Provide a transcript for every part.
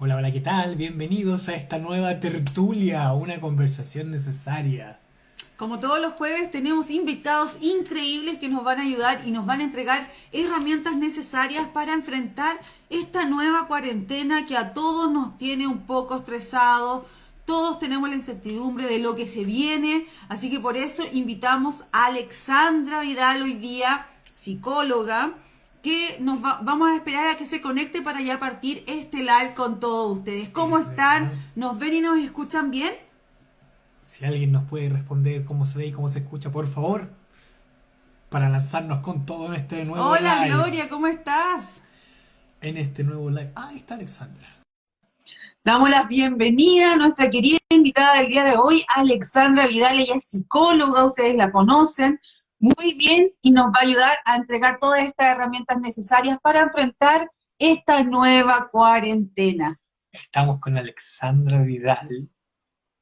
Hola, hola, ¿qué tal? Bienvenidos a esta nueva tertulia, una conversación necesaria. Como todos los jueves tenemos invitados increíbles que nos van a ayudar y nos van a entregar herramientas necesarias para enfrentar esta nueva cuarentena que a todos nos tiene un poco estresados. Todos tenemos la incertidumbre de lo que se viene, así que por eso invitamos a Alexandra Vidal hoy día, psicóloga, que vamos a esperar a que se conecte para ya partir este live con todos ustedes. ¿Cómo Es están? verdad. ¿Nos ven y nos escuchan bien? Si alguien nos puede responder cómo se ve y cómo se escucha, por favor, para lanzarnos con todo en este nuevo Hola live. Gloria, ¿cómo estás? En este nuevo live. Ah, ahí está Alexandra. Damos la bienvenida a nuestra querida invitada del día de hoy, Alexandra Vidal. Ella es psicóloga, ustedes la conocen muy bien y nos va a ayudar a entregar todas estas herramientas necesarias para enfrentar esta nueva cuarentena. Estamos con Alexandra Vidal,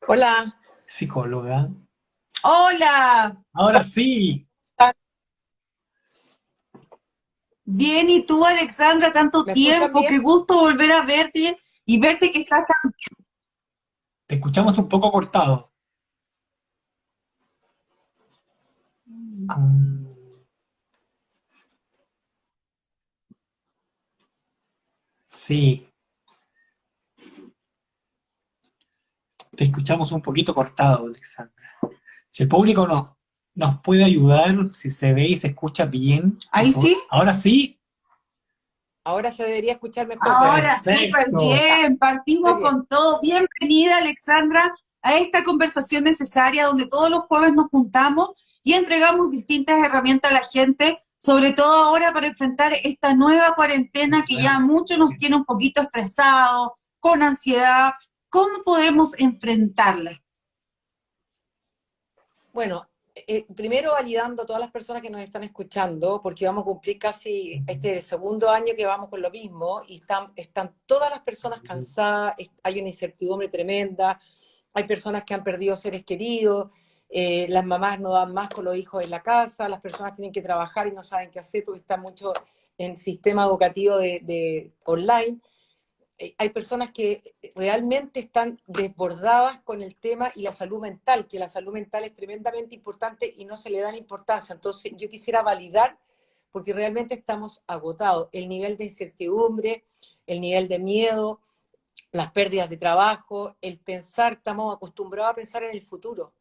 Hola. psicóloga. Hola, Ahora sí, bien, ¿y tú, Alexandra? Tanto ¿Me escuchan tiempo, bien? qué gusto volver a verte y verte que estás tan... te escuchamos un poco cortado. Mm, sí, te escuchamos un poquito cortado, Alexandra. Si el público nos puede ayudar, si se ve y se escucha bien, por Ahí favor. sí. Ahora sí, Ahora se debería escuchar mejor, ¿verdad? Ahora, súper perfecto. Ya, bien, muy partimos bien. con todo. Bienvenida, Alexandra, a esta conversación necesaria donde todos los jueves nos juntamos y entregamos distintas herramientas a la gente, sobre todo ahora para enfrentar esta nueva cuarentena que ya a muchos nos tiene un poquito estresados, con ansiedad. ¿Cómo podemos enfrentarla? Bueno, primero validando a todas las personas que nos están escuchando, porque vamos a cumplir casi este el segundo año que vamos con lo mismo y están todas las personas cansadas, hay una incertidumbre tremenda, hay personas que han perdido seres queridos, las mamás no dan más con los hijos en la casa, las personas tienen que trabajar y no saben qué hacer porque están mucho en sistema educativo de online. Hay personas que realmente están desbordadas con el tema y la salud mental, que la salud mental es tremendamente importante y no se le da importancia. Entonces, yo quisiera validar, porque realmente estamos agotados, el nivel de incertidumbre, el nivel de miedo, las pérdidas de trabajo, el pensar, estamos acostumbrados a pensar en el futuro.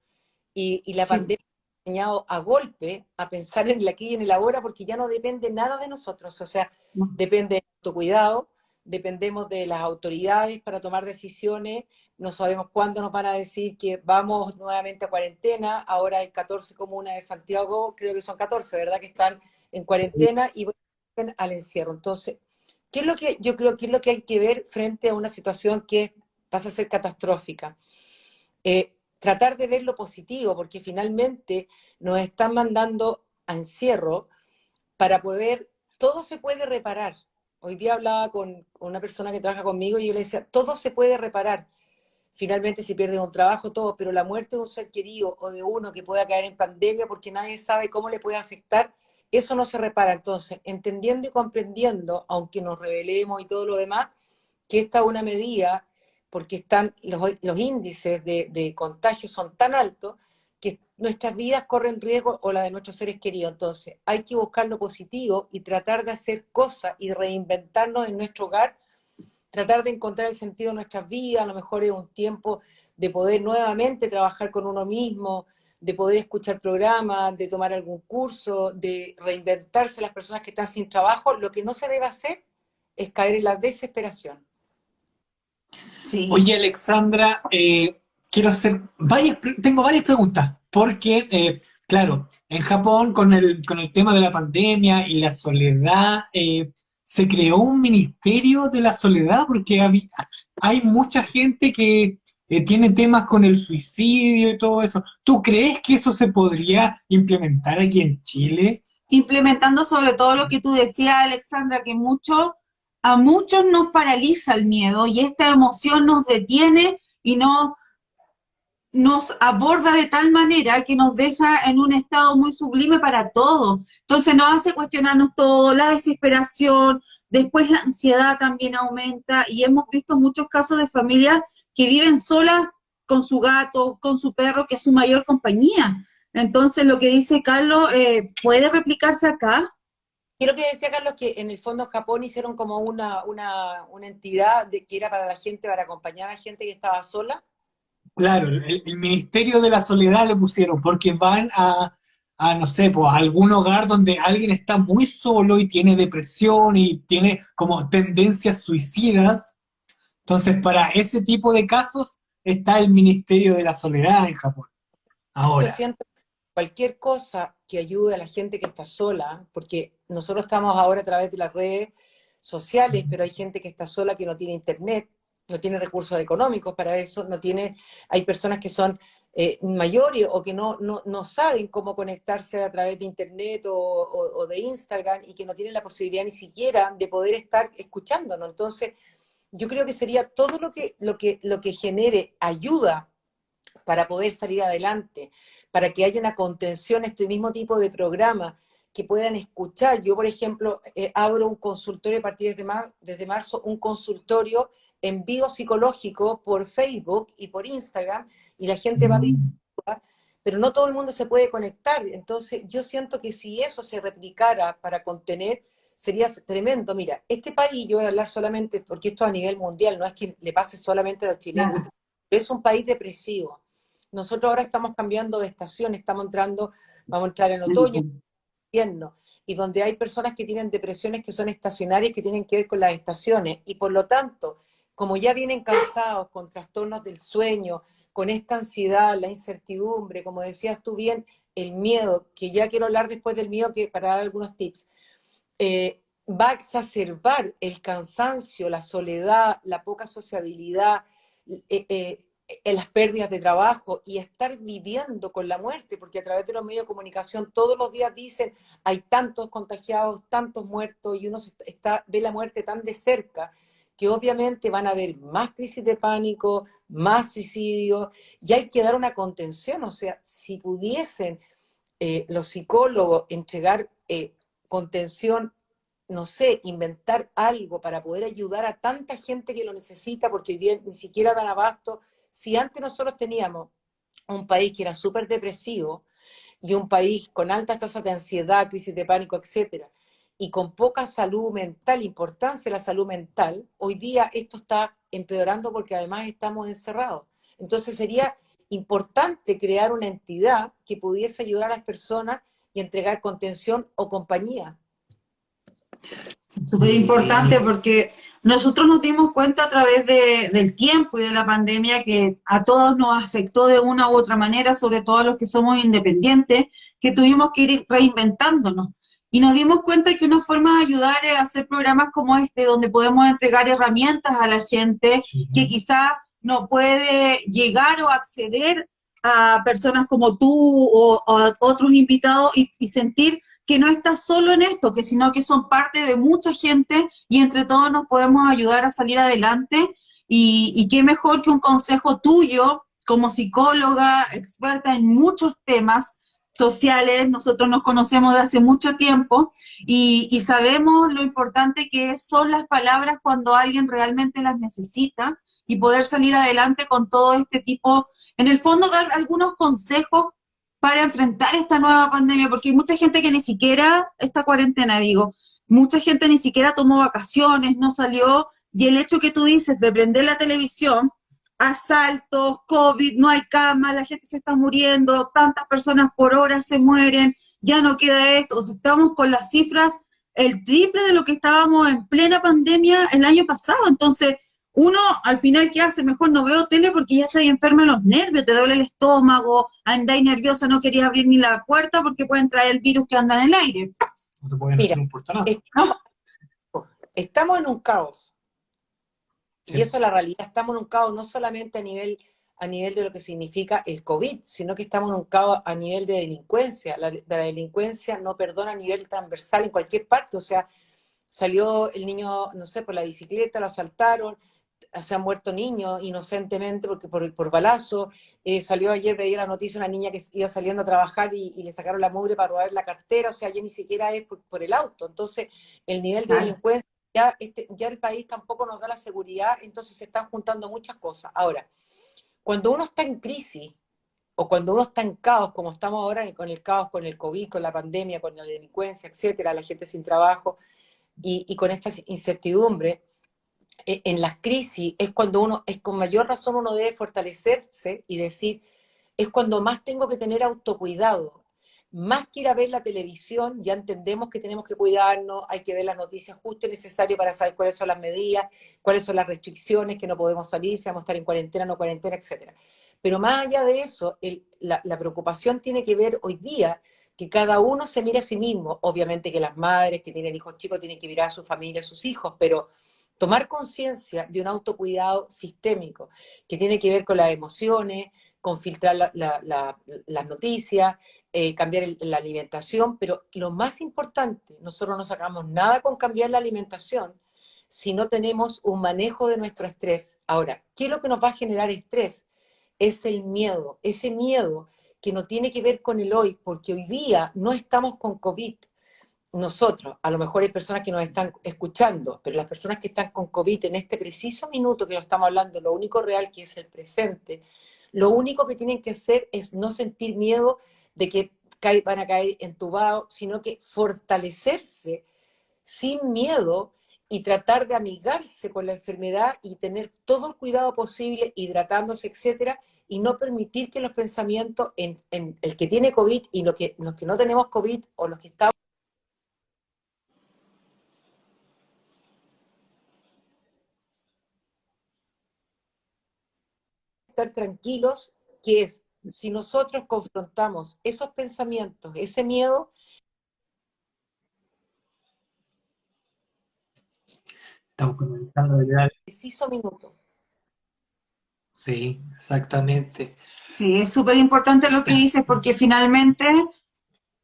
Y la Sí, pandemia ha enseñado a golpe a pensar en el aquí y en el ahora, porque ya no depende nada de nosotros. O sea, depende del autocuidado, dependemos de las autoridades para tomar decisiones, no sabemos cuándo nos van a decir que vamos nuevamente a cuarentena, ahora hay 14 comunas de Santiago, creo que son 14, ¿verdad? Que están en cuarentena y vuelven al encierro. Entonces, ¿qué es lo que yo creo que es lo que hay que ver frente a una situación que pasa a ser catastrófica? Tratar de ver lo positivo, porque finalmente nos están mandando a encierro para poder, todo se puede reparar. Hoy día hablaba con una persona que trabaja conmigo y yo le decía, todo se puede reparar. Finalmente si pierdes un trabajo, todo, pero la muerte de un ser querido o de uno que pueda caer en pandemia porque nadie sabe cómo le puede afectar, eso no se repara. Entonces, entendiendo y comprendiendo, aunque nos rebelemos y todo lo demás, que esta es una medida, porque están los índices de contagio son tan altos que nuestras vidas corren riesgo o la de nuestros seres queridos. Entonces, hay que buscar lo positivo y tratar de hacer cosas y reinventarnos en nuestro hogar, tratar de encontrar el sentido de nuestras vidas. A lo mejor es un tiempo de poder nuevamente trabajar con uno mismo, de poder escuchar programas, de tomar algún curso, de reinventarse las personas que están sin trabajo. Lo que no se debe hacer es caer en la desesperación. sí. Oye, Alexandra, quiero hacer tengo varias preguntas, porque, claro, en Japón con el tema de la pandemia y la soledad, se creó un ministerio de la soledad, porque hay mucha gente que tiene temas con el suicidio y todo eso. ¿Tú crees que eso se podría implementar aquí en Chile? Implementando sobre todo lo que tú decías, Alexandra, que a muchos nos paraliza el miedo y esta emoción nos detiene y nos aborda de tal manera que nos deja en un estado muy sublime para todo. Entonces nos hace cuestionarnos todo, la desesperación, después la ansiedad también aumenta y hemos visto muchos casos de familias que viven solas con su gato, con su perro, que es su mayor compañía. Entonces, lo que dice Carlos, ¿puede replicarse acá? Y lo que decía Carlos, que en el fondo en Japón hicieron como una entidad que era para la gente, para acompañar a gente que estaba sola. Claro, el Ministerio de la Soledad le pusieron, porque van no sé, pues, a algún hogar donde alguien está muy solo y tiene depresión y tiene como tendencias suicidas. Entonces, para ese tipo de casos está el Ministerio de la Soledad en Japón. Yo Ahora, siento que cualquier cosa que ayude a la gente que está sola, porque nosotros estamos ahora a través de las redes sociales, pero hay gente que está sola que no tiene internet, no tiene recursos económicos para eso, no tiene, hay personas que son mayores o que no saben cómo conectarse a través de internet o de Instagram y que no tienen la posibilidad ni siquiera de poder estar escuchándonos. Entonces, yo creo que sería todo lo que genere ayuda para poder salir adelante, para que haya una contención, este mismo tipo de programa, que puedan escuchar. Yo, por ejemplo, abro un consultorio a partir desde marzo, un consultorio en vivo psicológico por Facebook y por Instagram, y la gente va a pedir mm, ayuda, pero no todo el mundo se puede conectar. Entonces, yo siento que si eso se replicara para contener, sería tremendo. Mira, este país, yo voy a hablar solamente, porque esto a nivel mundial, no es que le pase solamente a los chilenos, claro. pero es un país depresivo. Nosotros ahora estamos cambiando de estación, vamos a entrar en otoño, invierno, y donde hay personas que tienen depresiones que son estacionarias, que tienen que ver con las estaciones, y por lo tanto, como ya vienen cansados con trastornos del sueño, con esta ansiedad, la incertidumbre, como decías tú bien, el miedo, que ya quiero hablar después del miedo que para dar algunos tips, va a exacerbar el cansancio, la soledad, la poca sociabilidad, en las pérdidas de trabajo y estar viviendo con la muerte, porque a través de los medios de comunicación todos los días dicen hay tantos contagiados, tantos muertos y uno ve la muerte tan de cerca que obviamente van a haber más crisis de pánico, más suicidios y hay que dar una contención, o sea, si pudiesen los psicólogos entregar contención, no sé, inventar algo para poder ayudar a tanta gente que lo necesita, porque hoy día ni siquiera dan abasto. Si antes nosotros teníamos un país que era súper depresivo y un país con altas tasas de ansiedad, crisis de pánico, etcétera, y con poca salud mental, importancia de la salud mental, hoy día esto está empeorando porque además estamos encerrados. Entonces sería importante crear una entidad que pudiese ayudar a las personas y entregar contención o compañía. Súper importante porque nosotros nos dimos cuenta a través del tiempo y de la pandemia que a todos nos afectó de una u otra manera, sobre todo a los que somos independientes, que tuvimos que ir reinventándonos. Y nos dimos cuenta que una forma de ayudar es hacer programas como este, donde podemos entregar herramientas a la gente Sí. que quizás no puede llegar o acceder a personas como tú o a otros invitados y sentir que no estás solo en esto, que sino que son parte de mucha gente y entre todos nos podemos ayudar a salir adelante y qué mejor que un consejo tuyo como psicóloga, experta en muchos temas sociales, nosotros nos conocemos de hace mucho tiempo y sabemos lo importante que son las palabras cuando alguien realmente las necesita y poder salir adelante con todo este tipo, en el fondo dar algunos consejos para enfrentar esta nueva pandemia, porque hay mucha gente que ni siquiera, esta cuarentena digo, mucha gente ni siquiera tomó vacaciones, no salió, y el hecho que tú dices de prender la televisión, asaltos, COVID, no hay cama, la gente se está muriendo, tantas personas por hora se mueren, ya no queda esto, o sea, estamos con las cifras el triple de lo que estábamos en plena pandemia el año pasado, entonces uno al final, ¿qué hace? Mejor no veo tele porque ya estoy enferma en los nervios, te duele el estómago, andáis nerviosa, no querías abrir ni la puerta porque pueden traer el virus que anda en el aire. No te pueden Mira, hacer un portonazo. estamos, estamos en un caos. Y Sí. eso es la realidad. Estamos en un caos no solamente a nivel de lo que significa el COVID, sino que estamos en un caos a nivel de delincuencia. La delincuencia no perdona a nivel transversal en cualquier parte. O sea, salió el niño, no sé, por la bicicleta, lo asaltaron, se han muerto niños inocentemente porque por balazo. Salió ayer, veía la noticia, una niña que iba saliendo a trabajar y le sacaron la mugre para robar la cartera. O sea, ya ni siquiera es por el auto. Entonces, el nivel de Claro. delincuencia ya el país tampoco nos da la seguridad, entonces se están juntando muchas cosas. Ahora, cuando uno está en crisis, o cuando uno está en caos, como estamos ahora con el caos, con el COVID, con la pandemia, con la delincuencia, etcétera, la gente sin trabajo, y con esta incertidumbre, en las crisis es cuando uno, es con mayor razón uno debe fortalecerse y decir, es cuando más tengo que tener autocuidado. Más que ir a ver la televisión, ya entendemos que tenemos que cuidarnos, hay que ver las noticias justo y necesario para saber cuáles son las medidas, cuáles son las restricciones, que no podemos salir, si vamos a estar en cuarentena, no cuarentena, etcétera. Pero más allá de eso, la preocupación tiene que ver hoy día que cada uno se mire a sí mismo. Obviamente que las madres que tienen hijos chicos tienen que mirar a su familia, a sus hijos, pero tomar conciencia de un autocuidado sistémico que tiene que ver con las emociones, con filtrar las noticias, cambiar la alimentación, pero lo más importante, nosotros no sacamos nada con cambiar la alimentación si no tenemos un manejo de nuestro estrés. Ahora, ¿qué es lo que nos va a generar estrés? Es el miedo, ese miedo que no tiene que ver con el hoy, porque hoy día no estamos con COVID. Nosotros, a lo mejor hay personas que nos están escuchando, pero las personas que están con COVID en este preciso minuto que lo estamos hablando, lo único real que es el presente, lo único que tienen que hacer es no sentir miedo de que van a caer entubados, sino que fortalecerse sin miedo y tratar de amigarse con la enfermedad y tener todo el cuidado posible, hidratándose, etcétera, y no permitir que los pensamientos en el que tiene COVID y los que no tenemos COVID o los que estamos estar tranquilos, que es, si nosotros confrontamos esos pensamientos, ese miedo, Estamos conectando, ¿verdad? preciso minuto. Sí, exactamente. Sí, es súper importante lo que dices porque finalmente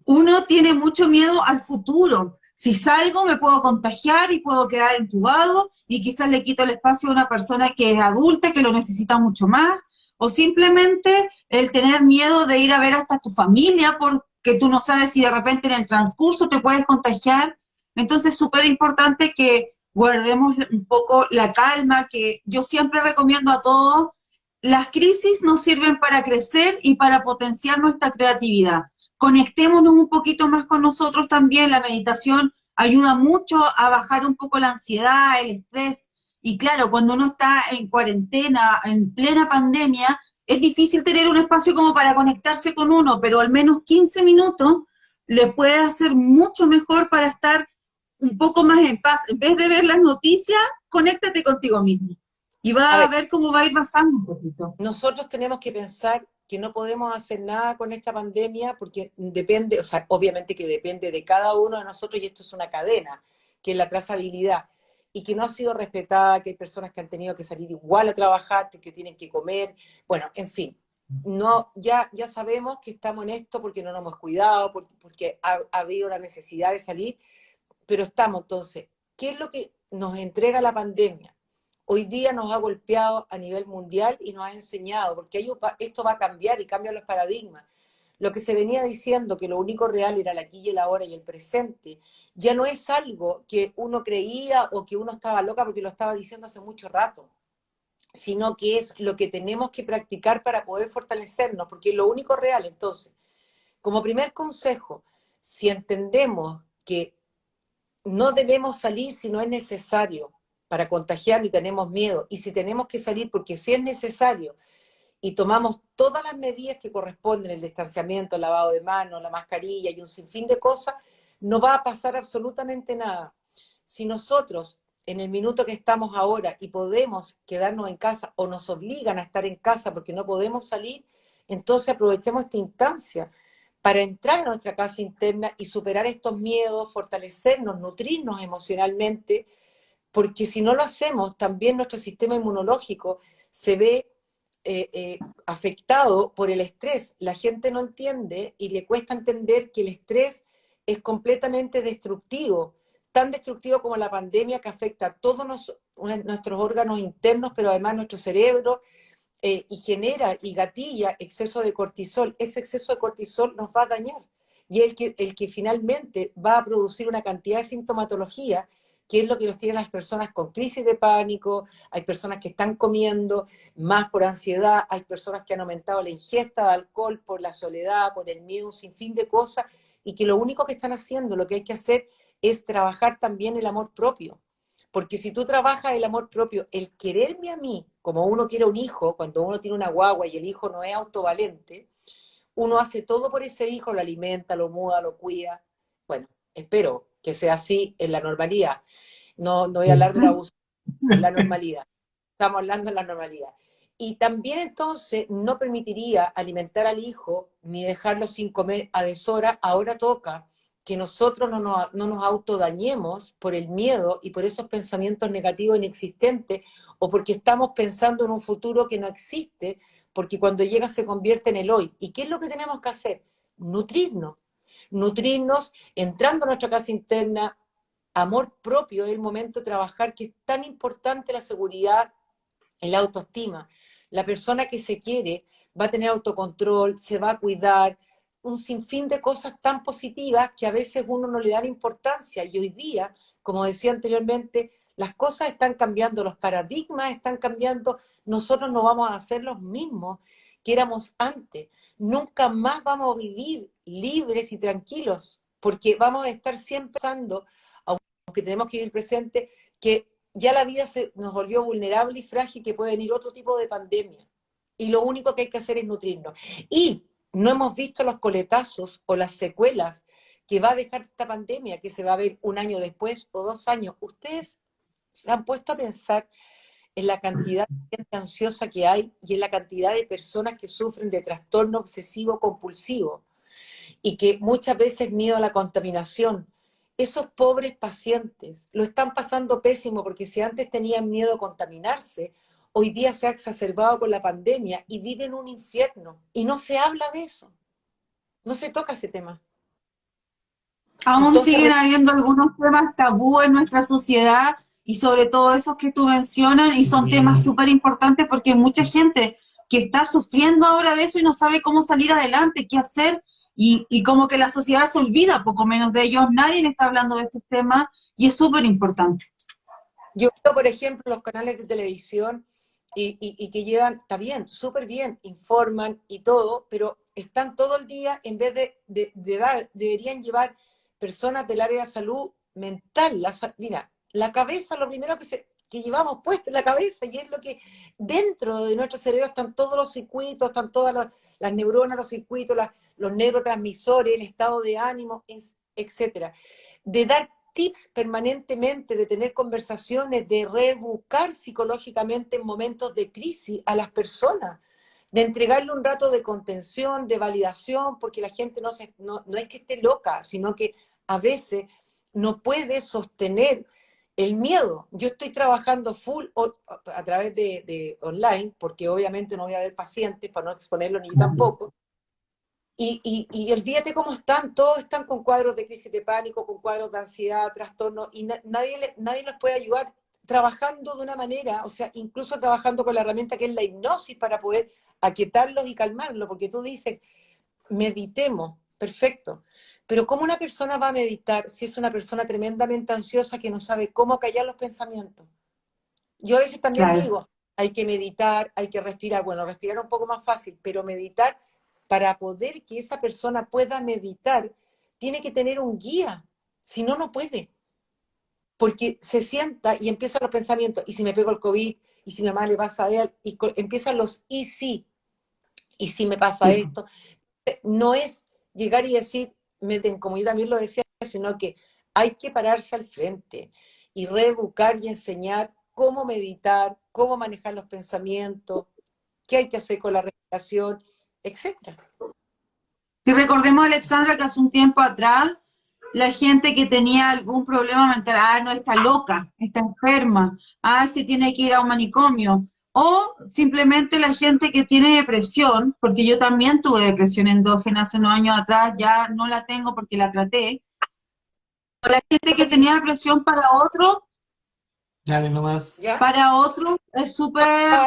uno tiene mucho miedo al futuro. Si salgo me puedo contagiar y puedo quedar intubado y quizás le quito el espacio a una persona que es adulta, que lo necesita mucho más, o simplemente el tener miedo de ir a ver hasta tu familia porque tú no sabes si de repente en el transcurso te puedes contagiar. Entonces es súper importante que guardemos un poco la calma, que yo siempre recomiendo a todos. Las crisis nos sirven para crecer y para potenciar nuestra creatividad. Conectémonos un poquito más con nosotros también. La meditación ayuda mucho a bajar un poco la ansiedad, el estrés. Y claro, cuando uno está en cuarentena, en plena pandemia, es difícil tener un espacio como para conectarse con uno, pero al menos 15 minutos le puede hacer mucho mejor para estar un poco más en paz. En vez de ver las noticias, conéctate contigo mismo. Y A va a ver, ver cómo va a ir bajando un poquito. nosotros tenemos que pensar que no podemos hacer nada con esta pandemia porque depende, o sea, obviamente que depende de cada uno de nosotros y esto es una cadena, que es la trazabilidad y que no ha sido respetada, que hay personas que han tenido que salir igual a trabajar porque tienen que comer, bueno, en fin, no, ya sabemos que estamos en esto porque no nos hemos cuidado, porque ha habido la necesidad de salir, pero estamos entonces, ¿qué es lo que nos entrega la pandemia? Hoy día nos ha golpeado a nivel mundial y nos ha enseñado, porque esto va a cambiar y cambian los paradigmas. Lo que se venía diciendo, que lo único real era el aquí y el ahora y el presente, ya no es algo que uno creía o que uno estaba loca porque lo estaba diciendo hace mucho rato, sino que es lo que tenemos que practicar para poder fortalecernos, porque es lo único real. Entonces, como primer consejo, si entendemos que no debemos salir si no es necesario para contagiar y tenemos miedo. Y si tenemos que salir porque sí es necesario y tomamos todas las medidas que corresponden, el distanciamiento, el lavado de manos, la mascarilla y un sinfín de cosas, no va a pasar absolutamente nada. Si nosotros en el minuto que estamos ahora y podemos quedarnos en casa o nos obligan a estar en casa porque no podemos salir, entonces aprovechemos esta instancia para entrar a nuestra casa interna y superar estos miedos, fortalecernos, nutrirnos emocionalmente, porque si no lo hacemos, también nuestro sistema inmunológico se ve afectado por el estrés. La gente no entiende y le cuesta entender que el estrés es completamente destructivo, tan destructivo como la pandemia que afecta a todos nuestros órganos internos, pero además nuestro cerebro, y genera y gatilla exceso de cortisol. Ese exceso de cortisol nos va a dañar y el que finalmente va a producir una cantidad de sintomatología qué es lo que los tiene las personas con crisis de pánico, hay personas que están comiendo más por ansiedad, hay personas que han aumentado la ingesta de alcohol por la soledad, por el miedo, un sinfín de cosas, y que lo único que están haciendo, lo que hay que hacer es trabajar también el amor propio. Porque si tú trabajas el amor propio, el quererme a mí, como uno quiere un hijo, cuando uno tiene una guagua y el hijo no es autovalente, uno hace todo por ese hijo, lo alimenta, lo muda, lo cuida. Bueno, espero que sea así en la normalidad. No, no voy a hablar del abuso, en la normalidad. Estamos hablando en la normalidad. Y también entonces no permitiría alimentar al hijo ni dejarlo sin comer a deshora. Ahora toca que nosotros no nos autodañemos por el miedo y por esos pensamientos negativos inexistentes o porque estamos pensando en un futuro que no existe, porque cuando llega se convierte en el hoy. ¿Y qué es lo que tenemos que hacer? Nutrirnos. Nutrirnos entrando a nuestra casa interna. Amor propio es el momento de trabajar, que es tan importante la seguridad y la autoestima. La persona que se quiere va a tener autocontrol, se va a cuidar, un sinfín de cosas tan positivas que a veces uno no le da importancia. Y hoy día, como decía anteriormente, las cosas están cambiando, los paradigmas están cambiando, nosotros no vamos a ser los mismos que éramos antes. Nunca más vamos a vivir libres y tranquilos, porque vamos a estar siempre pensando, aunque tenemos que vivir presente, que ya la vida nos volvió vulnerable y frágil, que puede venir otro tipo de pandemia. Y lo único que hay que hacer es nutrirnos. Y no hemos visto los coletazos o las secuelas que va a dejar esta pandemia, que se va a ver un año después o 2 años. ¿Ustedes se han puesto a pensar en la cantidad de gente ansiosa que hay y en la cantidad de personas que sufren de trastorno obsesivo compulsivo? Y que muchas veces miedo a la contaminación. Esos pobres pacientes lo están pasando pésimo, porque si antes tenían miedo a contaminarse, hoy día se ha exacerbado con la pandemia y viven un infierno. Y no se habla de eso. No se toca ese tema. Aún Entonces, siguen habiendo algunos temas tabú en nuestra sociedad y sobre todo esos que tú mencionas, y son temas súper importantes porque hay mucha gente que está sufriendo ahora de eso y no sabe cómo salir adelante, qué hacer, y como que la sociedad se olvida poco menos de ellos, nadie está hablando de estos temas y es súper importante. yo veo, por ejemplo, los canales de televisión y que llevan, está bien, súper bien, informan y todo, pero están todo el día, en vez de dar, deberían llevar personas del área de salud mental. Mira, la cabeza, lo primero que llevamos puesto en la cabeza, y es lo que dentro de nuestro cerebro están todos los circuitos, están todas las neuronas, los circuitos, los neurotransmisores, el estado de ánimo, etcétera. De dar tips permanentemente, de tener conversaciones, de reeducar psicológicamente en momentos de crisis a las personas, de entregarle un rato de contención, de validación, porque la gente no es que esté loca, sino que a veces no puede sostener el miedo. Yo estoy trabajando full a través de online, porque obviamente no voy a ver pacientes para no exponerlo ni yo tampoco. Y olvídate cómo están, todos están con cuadros de crisis de pánico, con cuadros de ansiedad, trastorno, y nadie los puede ayudar trabajando de una manera, o sea, incluso trabajando con la herramienta que es la hipnosis para poder aquietarlos y calmarlos, porque tú dices, meditemos, perfecto, pero ¿cómo una persona va a meditar si es una persona tremendamente ansiosa que no sabe cómo callar los pensamientos? Yo a veces también digo, hay que meditar, hay que respirar, bueno, respirar un poco más fácil, pero meditar, para poder que esa persona pueda meditar, tiene que tener un guía, si no, no puede. Porque se sienta y empiezan los pensamientos, ¿y si me pego el COVID? ¿Y si mi mamá le pasa a él? Y empiezan los ¿y si me pasa esto? No es llegar y decir, como yo también lo decía, sino que hay que pararse al frente y reeducar y enseñar cómo meditar, cómo manejar los pensamientos, qué hay que hacer con la respiración, etcétera. Si recordemos, Alexandra, que hace un tiempo atrás la gente que tenía algún problema mental, no, está loca, está enferma, se tiene que ir a un manicomio, o simplemente la gente que tiene depresión, porque yo también tuve depresión endógena hace unos años atrás, ya no la tengo porque la traté, la gente que tenía depresión Dale nomás. para otro es súper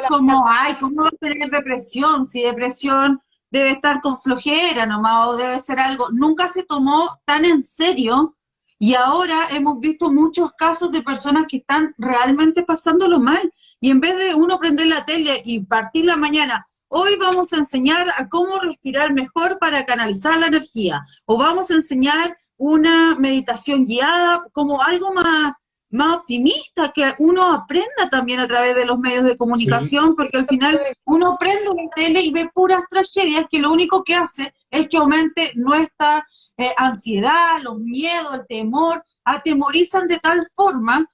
como, ¿cómo va a tener depresión? Si depresión debe estar con flojera nomás, o debe ser algo, nunca se tomó tan en serio Y ahora hemos visto muchos casos de personas que están realmente pasándolo mal. Y en vez de uno prender la tele y partir la mañana, hoy vamos a enseñar a cómo respirar mejor para canalizar la energía. O vamos a enseñar una meditación guiada como algo más optimista, que uno aprenda también a través de los medios de Sí, comunicación, porque al final uno prende la tele y ve puras tragedias que lo único que hace es que aumente nuestra ansiedad, los miedos, el temor, atemorizan de tal forma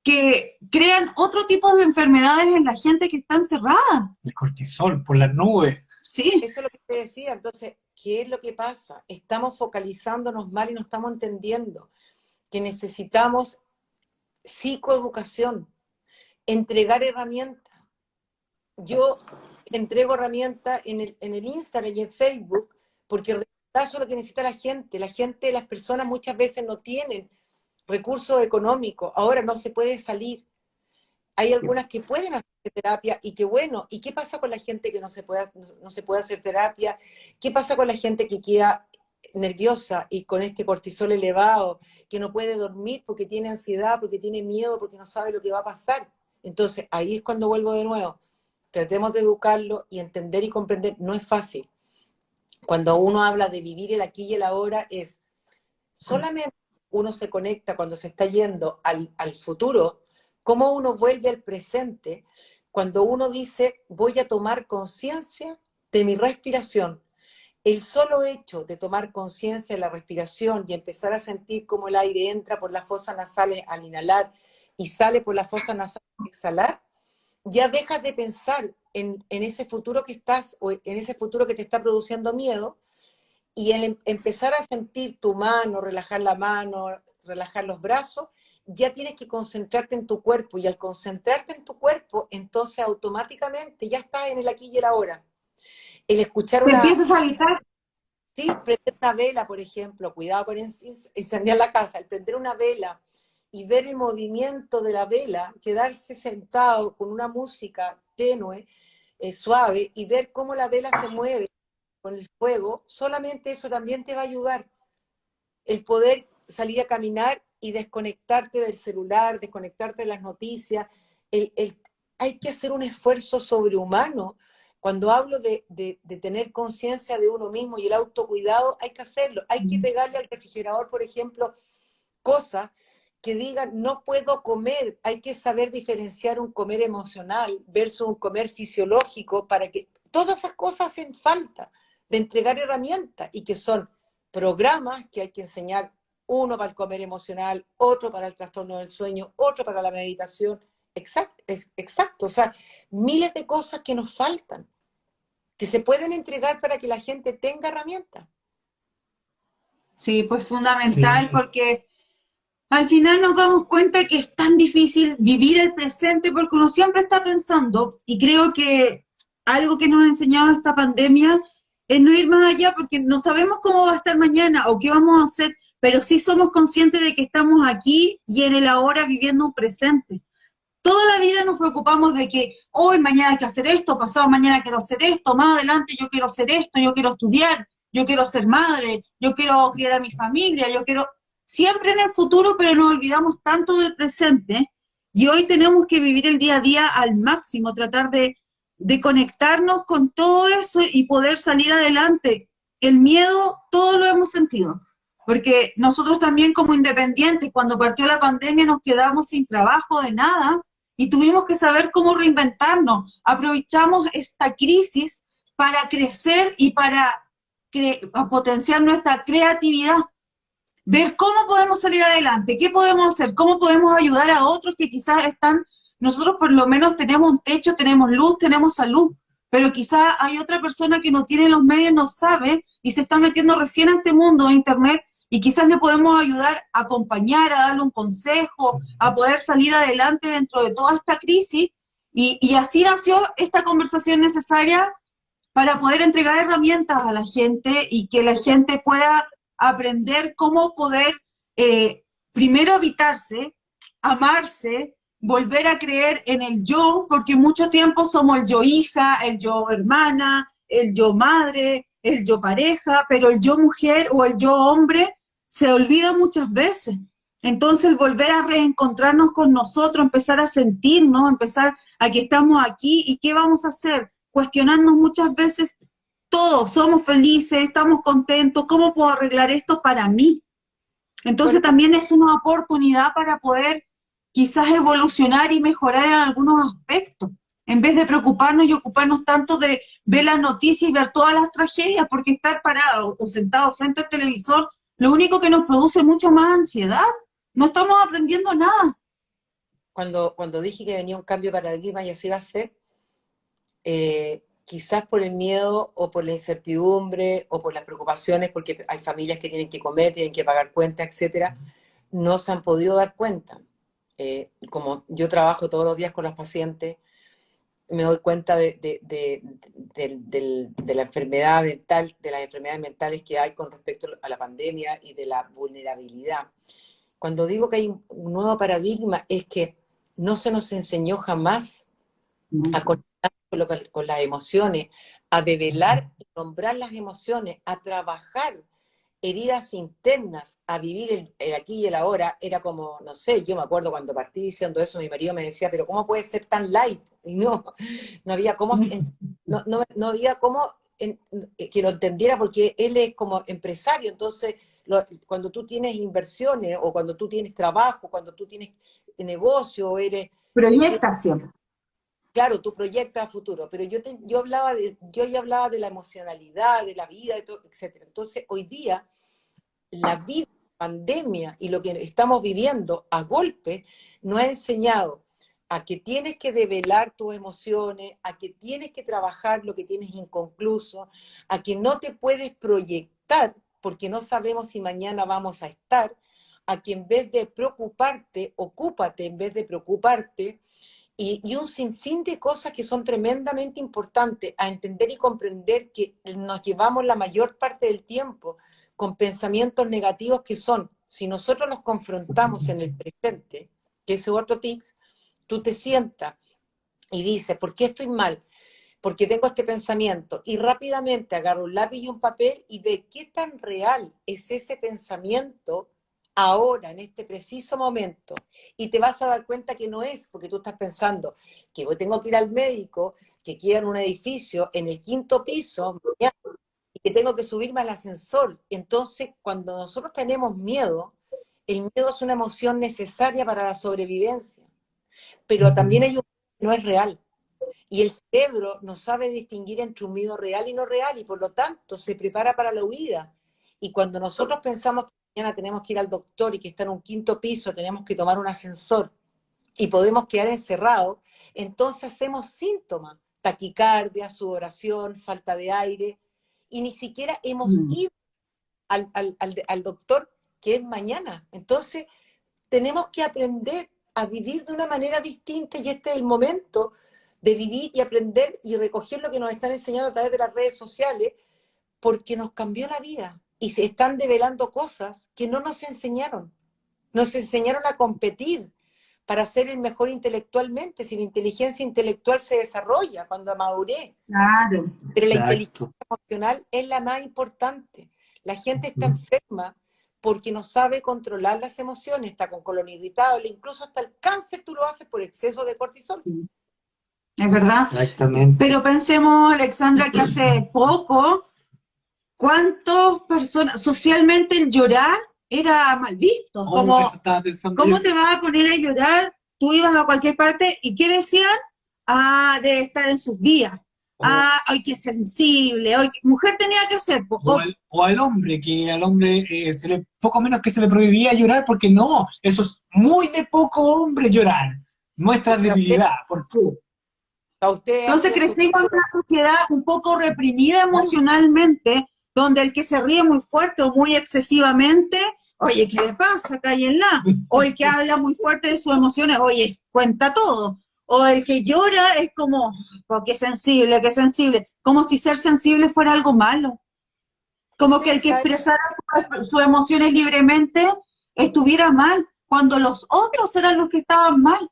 que crean otro tipo de enfermedades en la gente que está encerrada. el cortisol por las nubes. Sí, Eso es lo que te decía. Entonces, ¿qué es lo que pasa? Estamos focalizándonos mal y no estamos entendiendo que necesitamos psicoeducación, entregar herramientas. Yo entrego herramientas en el Instagram y en Facebook porque eso es lo que necesita la gente. La gente, las personas muchas veces no tienen recursos económicos. Ahora no se puede salir. Hay algunas que pueden hacer terapia y qué bueno. ¿Y qué pasa con la gente que no se puede hacer terapia? ¿Qué pasa con la gente que queda nerviosa y con este cortisol elevado, que no puede dormir porque tiene ansiedad, porque tiene miedo, porque no sabe lo que va a pasar? Entonces, ahí es cuando vuelvo de nuevo. Tratemos de educarlo y entender y comprender. No es fácil. Cuando uno habla de vivir el aquí y el ahora, es solamente uno se conecta cuando se está yendo al futuro, cómo uno vuelve al presente, cuando uno dice, voy a tomar conciencia de mi respiración. El solo hecho de tomar conciencia de la respiración y empezar a sentir cómo el aire entra por las fosas nasales al inhalar y sale por las fosas nasales al exhalar, ya dejas de pensar en ese futuro que estás, o en ese futuro que te está produciendo miedo, y el empezar a sentir tu mano, relajar los brazos, ya tienes que concentrarte en tu cuerpo, y al concentrarte en tu cuerpo, entonces automáticamente ya estás en el aquí y el ahora. El escuchar te empiezas a habitar. sí, prender una vela, por ejemplo, cuidado con incendiar la casa, el prender una vela y ver el movimiento de la vela, quedarse sentado con una música tenue, suave, y ver cómo la vela se mueve con el fuego, solamente eso también te va a ayudar. El poder salir a caminar y desconectarte del celular, desconectarte de las noticias. Hay que hacer un esfuerzo sobrehumano. Cuando hablo de tener conciencia de uno mismo y el autocuidado, hay que hacerlo. Hay que pegarle al refrigerador, por ejemplo, cosas que digan, no puedo comer. Hay que saber diferenciar un comer emocional versus un comer fisiológico, para que todas esas cosas hacen falta de entregar herramientas, y que son programas que hay que enseñar, uno para el comer emocional, otro para el trastorno del sueño, otro para la meditación. Exacto. O sea, miles de cosas que nos faltan, que se pueden entregar para que la gente tenga herramientas. Sí, pues fundamental, Sí, porque al final nos damos cuenta que es tan difícil vivir el presente, porque uno siempre está pensando, y creo que algo que nos ha enseñado esta pandemia es no ir más allá, porque no sabemos cómo va a estar mañana o qué vamos a hacer, pero sí somos conscientes de que estamos aquí y en el ahora viviendo un presente. Toda la vida nos preocupamos de que hoy, mañana hay que hacer esto, pasado mañana quiero hacer esto, más adelante yo quiero hacer esto, yo quiero estudiar, yo quiero ser madre, yo quiero criar a mi familia, yo quiero... Siempre en el futuro, pero nos olvidamos tanto del presente, y hoy tenemos que vivir el día a día al máximo, tratar de conectarnos con todo eso y poder salir adelante. El miedo, todos lo hemos sentido, porque nosotros también como independientes, cuando partió la pandemia nos quedamos sin trabajo de nada, y tuvimos que saber cómo reinventarnos. Aprovechamos esta crisis para crecer y para potenciar nuestra creatividad, ver cómo podemos salir adelante, qué podemos hacer, cómo podemos ayudar a otros que quizás están, nosotros por lo menos tenemos un techo, tenemos luz, tenemos salud, pero quizás hay otra persona que no tiene los medios, no sabe, y se está metiendo recién a este mundo de internet, y quizás le podemos ayudar a acompañar, a darle un consejo, a poder salir adelante dentro de toda esta crisis, y así nació esta conversación necesaria para poder entregar herramientas a la gente y que la gente pueda aprender cómo poder primero habitarse, amarse, volver a creer en el yo, porque mucho tiempo somos el yo hija, el yo hermana, el yo madre, el yo pareja, pero el yo mujer o el yo hombre se olvida muchas veces. Entonces, el volver a reencontrarnos con nosotros, empezar a sentirnos, empezar a que estamos aquí y qué vamos a hacer, cuestionarnos muchas veces todo, somos felices, estamos contentos, ¿cómo puedo arreglar esto para mí? Entonces Bueno, también es una oportunidad para poder quizás evolucionar y mejorar en algunos aspectos, en vez de preocuparnos y ocuparnos tanto de ver las noticias y ver todas las tragedias, porque estar parado o sentado frente al televisor, lo único que nos produce mucha más ansiedad. No estamos aprendiendo nada. cuando dije que venía un cambio de paradigma y así va a ser, quizás por el miedo o por la incertidumbre o por las preocupaciones, porque hay familias que tienen que comer, tienen que pagar cuentas, etcétera, no se han podido dar cuenta. Como yo trabajo todos los días con los pacientes, me doy cuenta de la enfermedad mental, de las enfermedades mentales que hay con respecto a la pandemia y de la vulnerabilidad. Cuando digo que hay un nuevo paradigma, es que no se nos enseñó jamás a conectar con las emociones, a develar y nombrar las emociones, a trabajar heridas internas, a vivir el aquí y el ahora. Era como, no sé, yo me acuerdo cuando partí diciendo eso, mi marido me decía, pero ¿cómo puede ser tan light? Y no había cómo, no había cómo que lo entendiera, porque él es como empresario. Entonces cuando tú tienes inversiones o cuando tú tienes trabajo, cuando tú tienes negocio, eres... Proyectación. Claro, tú proyectas a futuro, pero yo ya hablaba de la emocionalidad, de la vida, de todo, etcétera. Entonces, hoy día, la vida, la pandemia y lo que estamos viviendo a golpe nos ha enseñado a que tienes que develar tus emociones, a que tienes que trabajar lo que tienes inconcluso, a que no te puedes proyectar porque no sabemos si mañana vamos a estar, a que en vez de preocuparte, ocúpate en vez de preocuparte. Y un sinfín de cosas que son tremendamente importantes a entender y comprender, que nos llevamos la mayor parte del tiempo con pensamientos negativos que son, si nosotros los confrontamos en el presente, que ese es otro tips, tú te sientas y dices, ¿por qué estoy mal? Porque tengo este pensamiento, y rápidamente agarro un lápiz y un papel y ve qué tan real es ese pensamiento ahora, en este preciso momento, y te vas a dar cuenta que no es, porque tú estás pensando que hoy tengo que ir al médico, que queda en un edificio en el 5.º piso, y que tengo que subirme al ascensor. Entonces, cuando nosotros tenemos miedo, el miedo es una emoción necesaria para la sobrevivencia, pero también hay un miedo que no es real. Y el cerebro no sabe distinguir entre un miedo real y no real, y por lo tanto se prepara para la huida. Y cuando nosotros pensamos que mañana tenemos que ir al doctor y que está en un 5.º piso, tenemos que tomar un ascensor y podemos quedar encerrados, entonces hacemos síntomas, taquicardia, sudoración, falta de aire, y ni siquiera hemos ido al doctor, que es mañana. Entonces tenemos que aprender a vivir de una manera distinta, y este es el momento de vivir y aprender y recoger lo que nos están enseñando a través de las redes sociales, porque nos cambió la vida y se están develando cosas que no nos enseñaron. Nos enseñaron a competir para ser el mejor intelectualmente, si la inteligencia intelectual se desarrolla cuando maduré, Claro. pero la Exacto. inteligencia emocional es la más importante. La gente está enferma porque no sabe controlar las emociones, está con colon irritable, incluso hasta el cáncer tú lo haces por exceso de cortisol. Es verdad. Exactamente. Pero pensemos, Alexandra, que hace poco, ¿cuántas personas, socialmente el llorar era mal visto? Como, Eso estaba pensando ¿cómo yo. te vas a poner a llorar? Tú ibas a cualquier parte y ¿qué decían? Ah, debe estar en sus días. Ah, ay, qué sensible. Ay, mujer tenía que ser. O al hombre, que al hombre poco menos que se le prohibía llorar, porque no, eso es muy de poco hombre llorar. Muestra Porque debilidad. ¿Por qué? a ustedes ha Entonces sido su... crecimos en una sociedad un poco reprimida emocionalmente, donde el que se ríe muy fuerte o muy excesivamente, oye, ¿qué le pasa? Cállenla. O el que habla muy fuerte de sus emociones, oye, cuenta todo. O el que llora es como, oh, qué sensible. Como si ser sensible fuera algo malo. Como que el Ustedes que saben, expresara sus emociones libremente estuviera mal, cuando los otros eran los que estaban mal.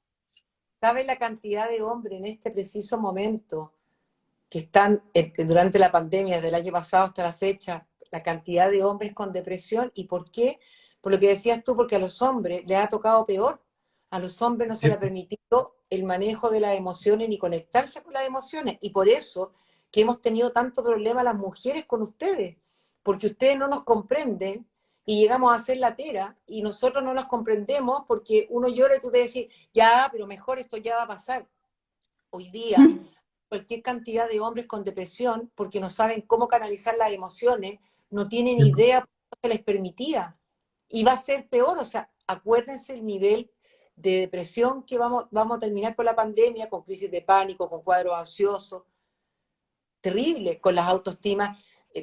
¿saben la cantidad de hombres en este preciso momento que están durante la pandemia, desde el año pasado hasta la fecha, la cantidad de hombres con depresión. ¿Y por qué? Por lo que decías tú, porque a los hombres les ha tocado peor. A los hombres no se les ha ¿cierto? permitido el manejo de las emociones ni conectarse con las emociones. Y por eso que hemos tenido tanto problema las mujeres con ustedes, porque ustedes no nos comprenden y llegamos a hacer la tera y nosotros no nos comprendemos porque uno llora y tú te decís, ya, pero mejor esto ya va a pasar. Hoy día cualquier cantidad de hombres con depresión, porque no saben cómo canalizar las emociones, no tienen ¿Cierto? idea por qué se les permitía. Y va a ser peor, o sea, acuérdense el nivel de depresión que vamos a terminar con la pandemia, con crisis de pánico, con cuadros ansiosos, terrible, con las autoestimas,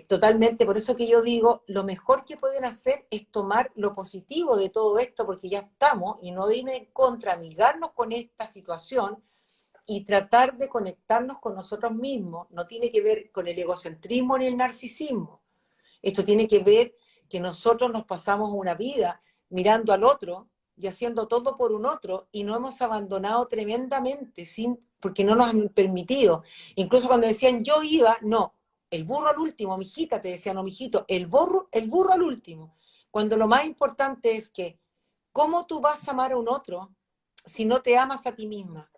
totalmente. Por eso que yo digo, lo mejor que pueden hacer es tomar lo positivo de todo esto, porque ya estamos, y no ir en contra, amigarnos con esta situación, y tratar de conectarnos con nosotros mismos. No tiene que ver con el egocentrismo ni el narcisismo. Esto tiene que ver que nosotros nos pasamos una vida mirando al otro y haciendo todo por un otro y nos hemos abandonado tremendamente porque no nos han permitido. Incluso cuando decían yo iba, no, el burro al último, mijita, te decían, no, mijito, el burro al último. Cuando lo más importante es que, ¿cómo tú vas a amar a un otro si no te amas a ti misma?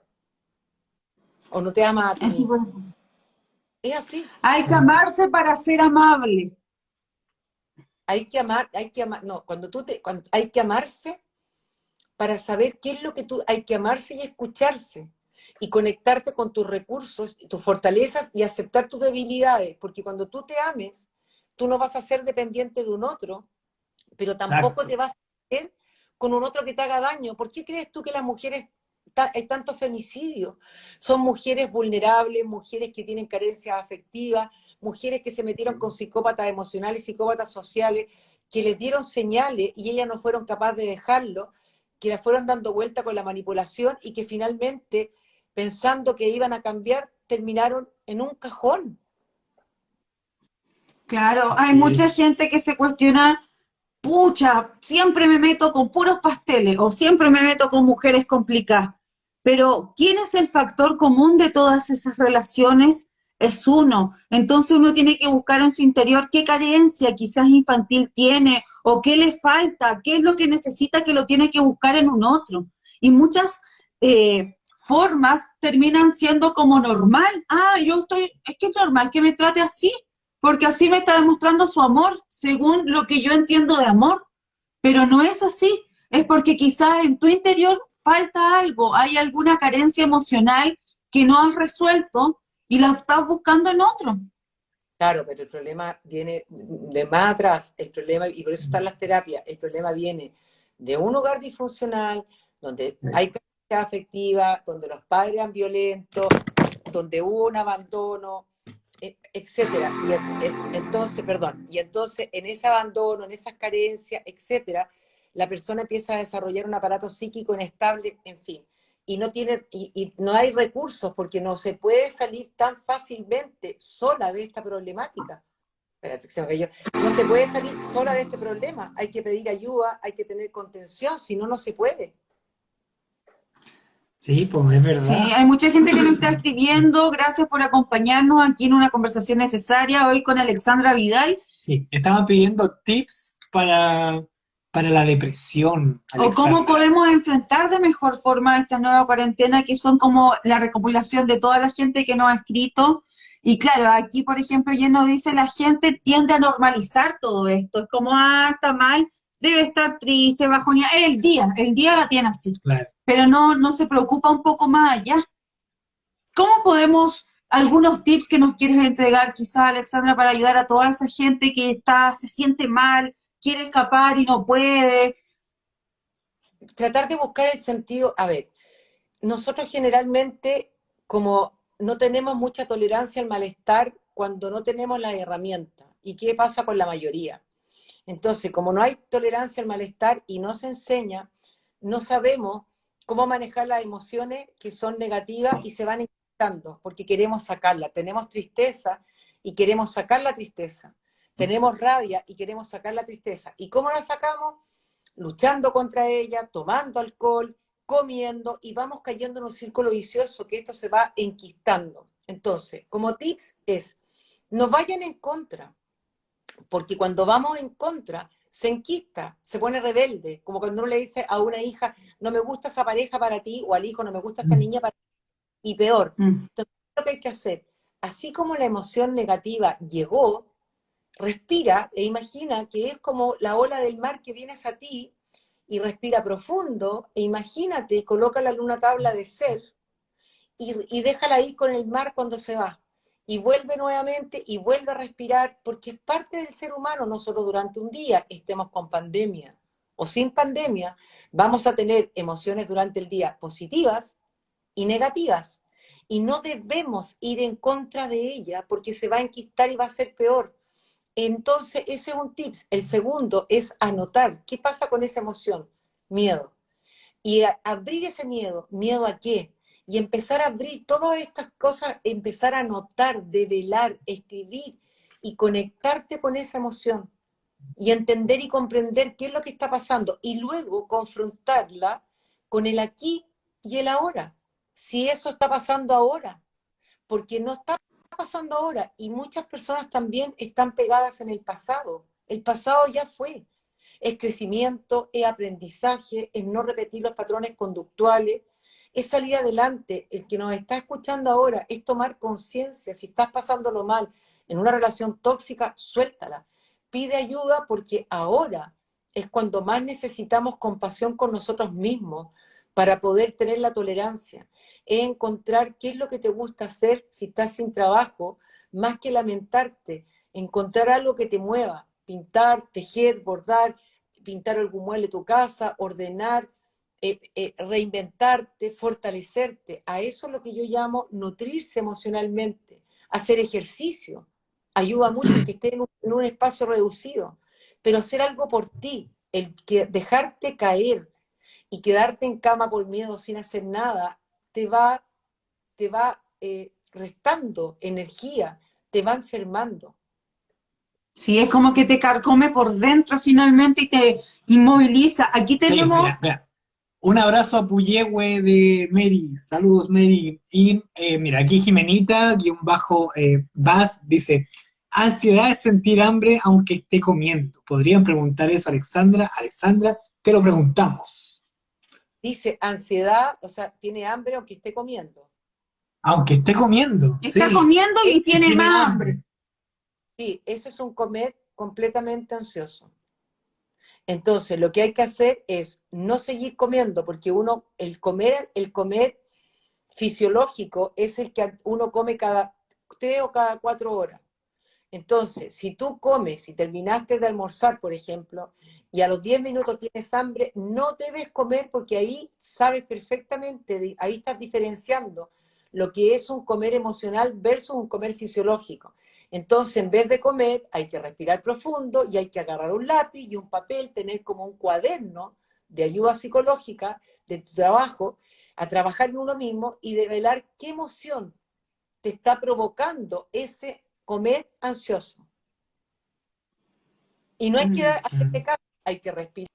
O no te amas a ti Es mismo. importante. Es así. Hay que amarse para ser amable. Hay que amar, no, hay que amarse para saber qué es lo que hay que amarse y escucharse y conectarte con tus recursos, tus fortalezas y aceptar tus debilidades, porque cuando tú te ames, tú no vas a ser dependiente de un otro, pero tampoco Exacto. te vas a meter con un otro que te haga daño. ¿Por qué crees tú que las mujeres hay tanto femicidio? Son mujeres vulnerables, mujeres que tienen carencias afectivas, mujeres que se metieron con psicópatas emocionales, psicópatas sociales, que les dieron señales y ellas no fueron capaces de dejarlo, que las fueron dando vuelta con la manipulación y que finalmente, pensando que iban a cambiar, terminaron en un cajón. Claro, hay Así mucha es. gente que se cuestiona, pucha, siempre me meto con puros pasteles o siempre me meto con mujeres complicadas. Pero ¿quién es el factor común de todas esas relaciones? Es uno. Entonces uno tiene que buscar en su interior qué carencia quizás infantil tiene o qué le falta, qué es lo que necesita que lo tiene que buscar en un otro. Y muchas formas terminan siendo como normal. Ah, es que es normal que me trate así, porque así me está demostrando su amor, según lo que yo entiendo de amor. Pero no es así, es porque quizás en tu interior falta algo, hay alguna carencia emocional que no has resuelto y la estás buscando en otro. Claro, pero el problema viene de más atrás, el problema, y por eso están las terapias, el problema viene de un hogar disfuncional, donde hay carencia afectiva, donde los padres eran violentos, donde hubo un abandono, etcétera. Entonces, perdón, y entonces en ese abandono, en esas carencias, etcétera, la persona empieza a desarrollar un aparato psíquico inestable, en fin, y no hay recursos porque no se puede salir tan fácilmente sola de esta problemática. Espérate, que se me cayó. No se puede salir sola de este problema, hay que pedir ayuda, hay que tener contención, si no, no se puede. Sí, pues es Sí, verdad. hay mucha gente que nos está escribiendo. Gracias por acompañarnos aquí en una conversación necesaria hoy con Alexandra Vidal. Sí, estaban pidiendo tips para la depresión, O cómo Alexandra. podemos enfrentar de mejor forma esta nueva cuarentena, que son como la recopilación de toda la gente que nos ha escrito. Y claro, aquí, por ejemplo, ya nos dice, la gente tiende a normalizar todo esto. Es como, ah, está mal, debe estar triste, bajoneada. Es el día la tiene así. Claro. Pero no se preocupa un poco más allá. ¿Cómo podemos, algunos tips que nos quieres entregar, quizá, Alexandra, para ayudar a toda esa gente que se siente mal, quiere escapar y no puede? Tratar de buscar el sentido, a ver, nosotros generalmente, como no tenemos mucha tolerancia al malestar cuando no tenemos las herramientas. ¿Y qué pasa con la mayoría? Entonces, como no hay tolerancia al malestar y no se enseña, no sabemos cómo manejar las emociones que son negativas y se van incrementando, porque queremos sacarla. Tenemos tristeza y queremos sacar la tristeza. Tenemos rabia y queremos sacar la tristeza. ¿Y cómo la sacamos? Luchando contra ella, tomando alcohol, comiendo, y vamos cayendo en un círculo vicioso que esto se va enquistando. Entonces, como tips es, no vayan en contra. porque cuando vamos en contra, se enquista, se pone rebelde, como cuando uno le dice a una hija, no me gusta esa pareja para ti, o al hijo, no me gusta esta niña para ti, y peor. Mm. Entonces, lo que hay que hacer, así como la emoción negativa llegó, respira e imagina que es como la ola del mar que viene hacia ti, y respira profundo, e imagínate, colócala en una tabla de ser, y déjala ir con el mar cuando se va. Y vuelve nuevamente y vuelve a respirar, porque es parte del ser humano, no solo durante un día, estemos con pandemia o sin pandemia, vamos a tener emociones durante el día positivas y negativas. Y no debemos ir en contra de ella porque se va a enquistar y va a ser peor. Entonces, ese es un tips. El segundo es anotar qué pasa con esa emoción, miedo. Y abrir ese miedo, ¿miedo a qué? Y empezar a abrir todas estas cosas, empezar a notar, develar, escribir y conectarte con esa emoción y entender y comprender qué es lo que está pasando y luego confrontarla con el aquí y el ahora. Si eso está pasando ahora, porque no está pasando ahora y muchas personas también están pegadas en el pasado. El pasado ya fue. Es crecimiento, es aprendizaje, es no repetir los patrones conductuales, es salir adelante. El que nos está escuchando ahora es tomar conciencia. Si estás pasándolo mal en una relación tóxica, suéltala. Pide ayuda porque ahora es cuando más necesitamos compasión con nosotros mismos para poder tener la tolerancia. Es encontrar qué es lo que te gusta hacer si estás sin trabajo, más que lamentarte. Encontrar algo que te mueva. Pintar, tejer, bordar, pintar algún mueble de tu casa, ordenar, reinventarte, fortalecerte. A eso es lo que yo llamo nutrirse emocionalmente. Hacer ejercicio ayuda mucho, aunque estés en un espacio reducido, pero hacer algo por ti, el que dejarte caer y quedarte en cama por miedo sin hacer nada, te va restando energía, te va enfermando. Sí, es como que te carcome por dentro finalmente y te inmoviliza. Aquí Sí, tenemos, mira, mira. Un abrazo a Puyehue de Mary. Saludos, Mary. Y mira, aquí Jimenita, guión bajo Vaz, dice: ansiedad es sentir hambre aunque esté comiendo. ¿Podrían preguntar eso a Alexandra? Alexandra, te lo preguntamos. Dice ansiedad, o sea, tiene hambre aunque esté comiendo. Aunque esté comiendo, está sí. comiendo y Y tiene tiene más hambre. hambre. Sí, ese es un comer completamente ansioso. Entonces, lo que hay que hacer es no seguir comiendo, porque el comer fisiológico es el que uno come cada 3 o cada 4 horas. Entonces, si tú comes, si terminaste de almorzar, por ejemplo, y a los 10 minutos tienes hambre, no debes comer porque ahí sabes perfectamente, ahí estás diferenciando lo que es un comer emocional versus un comer fisiológico. Entonces, en vez de comer, hay que respirar profundo y hay que agarrar un lápiz y un papel, tener como un cuaderno de ayuda psicológica de tu trabajo, a trabajar en uno mismo y develar qué emoción te está provocando ese comer ansioso. Y no hay que hacerle caso, hay que respirar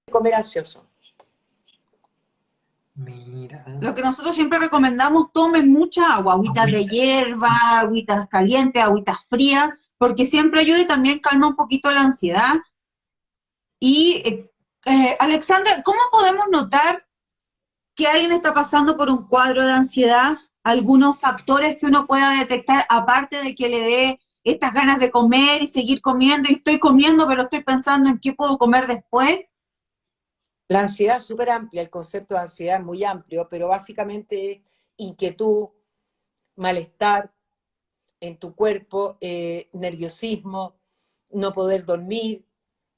y comer ansioso. Mira. Lo que nosotros siempre recomendamos, tomen mucha agua, agüitas de Agüita. hierba, agüitas calientes, agüitas frías, porque siempre ayuda y también calma un poquito la ansiedad. Y, Alexandra, ¿cómo podemos notar que alguien está pasando por un cuadro de ansiedad? Algunos factores que uno pueda detectar, aparte de que le dé estas ganas de comer y seguir comiendo, y estoy comiendo, pero estoy pensando en qué puedo comer después. La ansiedad es súper amplia, el concepto de ansiedad es muy amplio, pero básicamente es inquietud, malestar en tu cuerpo, nerviosismo, no poder dormir,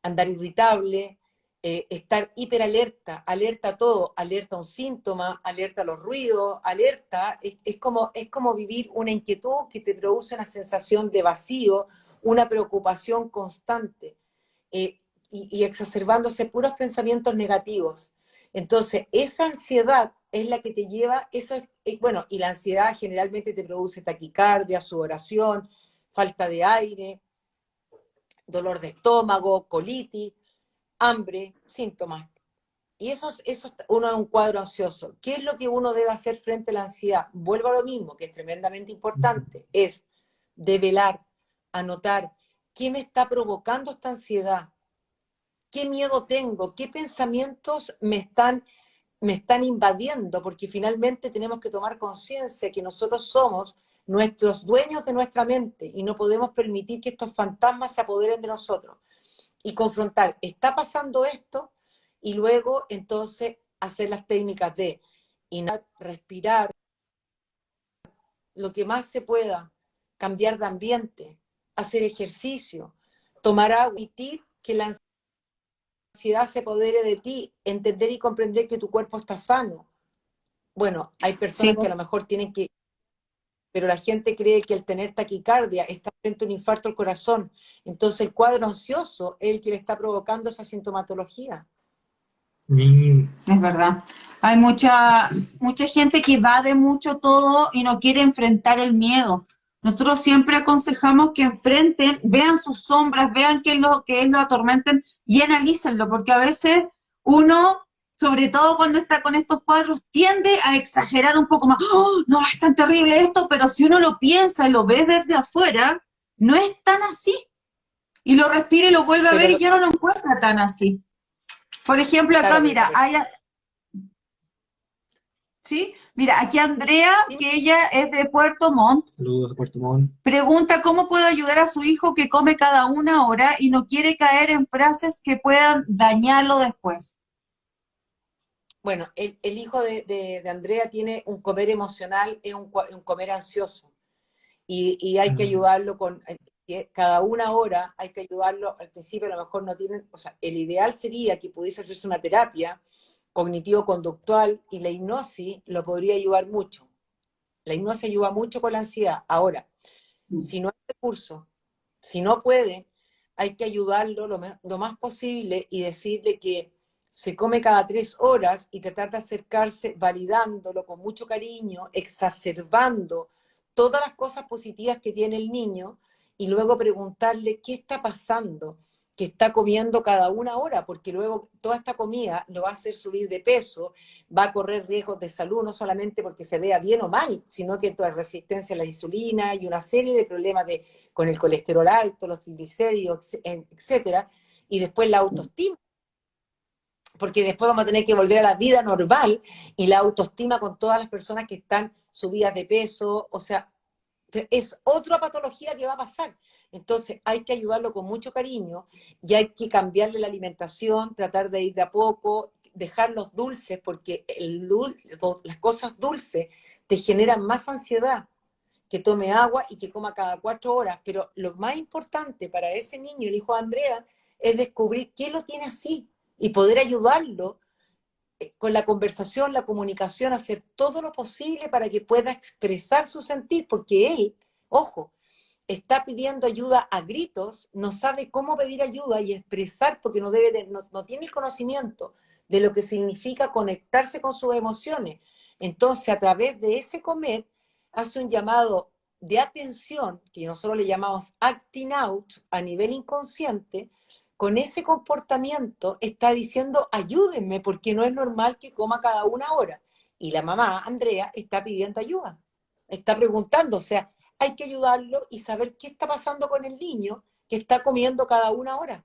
andar irritable, estar hiperalerta, alerta a todo, alerta a un síntoma, alerta a los ruidos, alerta, es como vivir una inquietud que te produce una sensación de vacío, una preocupación constante, eh, y exacerbándose puros pensamientos negativos. Entonces, esa ansiedad es la que te lleva, bueno, y la ansiedad generalmente te produce taquicardia, sudoración, falta de aire, dolor de estómago, colitis, hambre, síntomas. Y eso uno es un cuadro ansioso. ¿Qué es lo que uno debe hacer frente a la ansiedad? Vuelvo a lo mismo, que es tremendamente importante, es develar, anotar qué me está provocando esta ansiedad, qué miedo tengo, qué pensamientos me están invadiendo, porque finalmente tenemos que tomar conciencia que nosotros somos nuestros dueños de nuestra mente y no podemos permitir que estos fantasmas se apoderen de nosotros. Y confrontar, ¿está pasando esto? Y luego entonces hacer las técnicas de inhalar, respirar, lo que más se pueda, cambiar de ambiente, hacer ejercicio, tomar agua, permitir que la ansiedad se apodere de ti, entender y comprender que tu cuerpo está sano. Bueno, hay Sí, personas que a lo mejor tienen que, pero la gente cree que el tener taquicardia está frente a un infarto al corazón. Entonces el cuadro ansioso es el que le está provocando esa sintomatología. Mm, es verdad. Hay mucha gente que evade mucho todo y no quiere enfrentar el miedo. Nosotros siempre aconsejamos que enfrenten, vean sus sombras, vean qué es lo atormenten y analícenlo, porque a veces uno, sobre todo cuando está con estos cuadros, tiende a exagerar un poco más. ¡Oh, no, es tan terrible esto! Pero si uno lo piensa y lo ve desde afuera, no es tan así. Y lo respira y lo vuelve a ver Pero y ya no lo encuentra tan así. Por ejemplo, acá, claro, pero mira, ¿sí? Mira, aquí Andrea, que ella es de Puerto Montt, saludos a Puerto Montt. pregunta cómo puedo ayudar a su hijo que come cada una hora y no quiere caer en frases que puedan dañarlo después. bueno, el hijo de Andrea tiene un comer emocional, es un comer ansioso. Y hay que Mm, ayudarlo con, cada una hora hay que ayudarlo, al principio a lo mejor no tienen, o sea, el ideal sería que pudiese hacerse una terapia cognitivo-conductual y la hipnosis lo podría ayudar mucho. La hipnosis ayuda mucho con la ansiedad. Ahora, si no hay recursos, si no puede, hay que ayudarlo lo más posible y decirle que se come cada 3 horas y tratar de acercarse validándolo con mucho cariño, exacerbando todas las cosas positivas que tiene el niño y luego preguntarle qué está pasando, que está comiendo cada una hora, porque luego toda esta comida lo va a hacer subir de peso, va a correr riesgos de salud, no solamente porque se vea bien o mal, sino que toda resistencia a la insulina y una serie de problemas con el colesterol alto, los triglicéridos, etcétera, y después la autoestima, porque después vamos a tener que volver a la vida normal y la autoestima con todas las personas que están subidas de peso, o sea, es otra patología que va a pasar. Entonces hay que ayudarlo con mucho cariño y hay que cambiarle la alimentación, tratar de ir de a poco, dejar los dulces, porque las cosas dulces te generan más ansiedad, que tome agua y que coma cada 4 horas. Pero lo más importante para ese niño, el hijo de Andrea, es descubrir qué lo tiene así y poder ayudarlo con la conversación, la comunicación, hacer todo lo posible para que pueda expresar su sentir, porque él, ojo, está pidiendo ayuda a gritos, no sabe cómo pedir ayuda y expresar porque no tiene el conocimiento de lo que significa conectarse con sus emociones. Entonces, a través de ese comer, hace un llamado de atención, que nosotros le llamamos acting out a nivel inconsciente. Con ese comportamiento está diciendo ayúdenme porque no es normal que coma cada una hora. Y la mamá, Andrea, está pidiendo ayuda, está preguntando, o sea, hay que ayudarlo y saber qué está pasando con el niño que está comiendo cada una hora.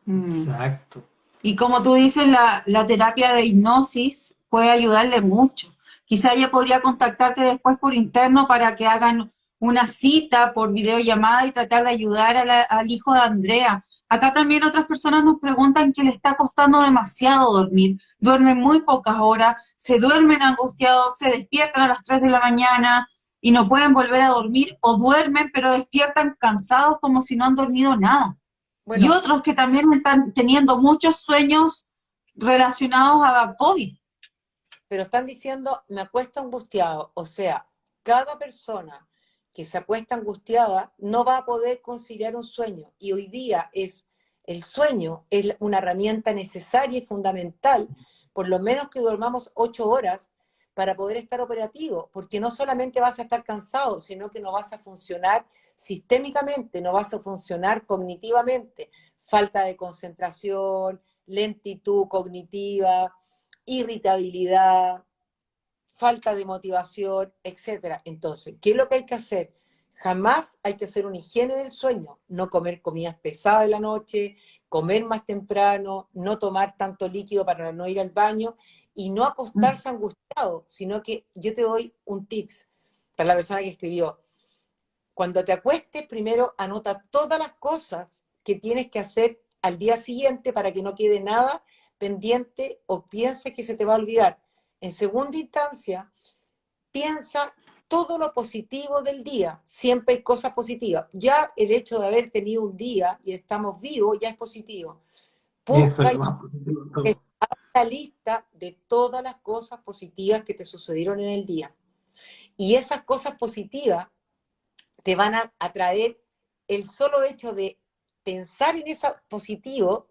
Mm. exacto. Y como tú dices, la terapia de hipnosis puede ayudarle mucho. Quizá ella podría contactarte después por interno para que hagan una cita por videollamada y tratar de ayudar al hijo de Andrea. Acá también otras personas nos preguntan que le está costando demasiado dormir. Duermen muy pocas horas, se duermen angustiados, se despiertan a las 3 de la mañana y no pueden volver a dormir o duermen pero despiertan cansados como si no han dormido nada. Y Bueno, otros que también están teniendo muchos sueños relacionados a COVID. pero están diciendo, me acuesto angustiado. O sea, cada persona que se acuesta angustiada no va a poder conciliar un sueño. Y hoy día el sueño es una herramienta necesaria y fundamental, por lo menos que dormamos 8 horas para poder estar operativo, porque no solamente vas a estar cansado, sino que no vas a funcionar sistémicamente, no vas a funcionar cognitivamente. Falta de concentración, lentitud cognitiva, irritabilidad, falta de motivación, etcétera. Entonces, ¿qué es lo que hay que hacer? Jamás hay que hacer una higiene del sueño, no comer comidas pesadas de la noche, comer más temprano, no tomar tanto líquido para no ir al baño y no acostarse angustiado, sino que yo te doy un tips para la persona que escribió. Cuando te acuestes, primero anota todas las cosas que tienes que hacer al día siguiente para que no quede nada pendiente o pienses que se te va a olvidar. En segunda instancia, piensa todo lo positivo del día. Siempre hay cosas positivas. Ya el hecho de haber tenido un día y estamos vivos ya es positivo. Eso es Busca lo más positivo de todo. la lista de todas las cosas positivas que te sucedieron en el día. Y esas cosas positivas te van a atraer, el solo hecho de pensar en eso positivo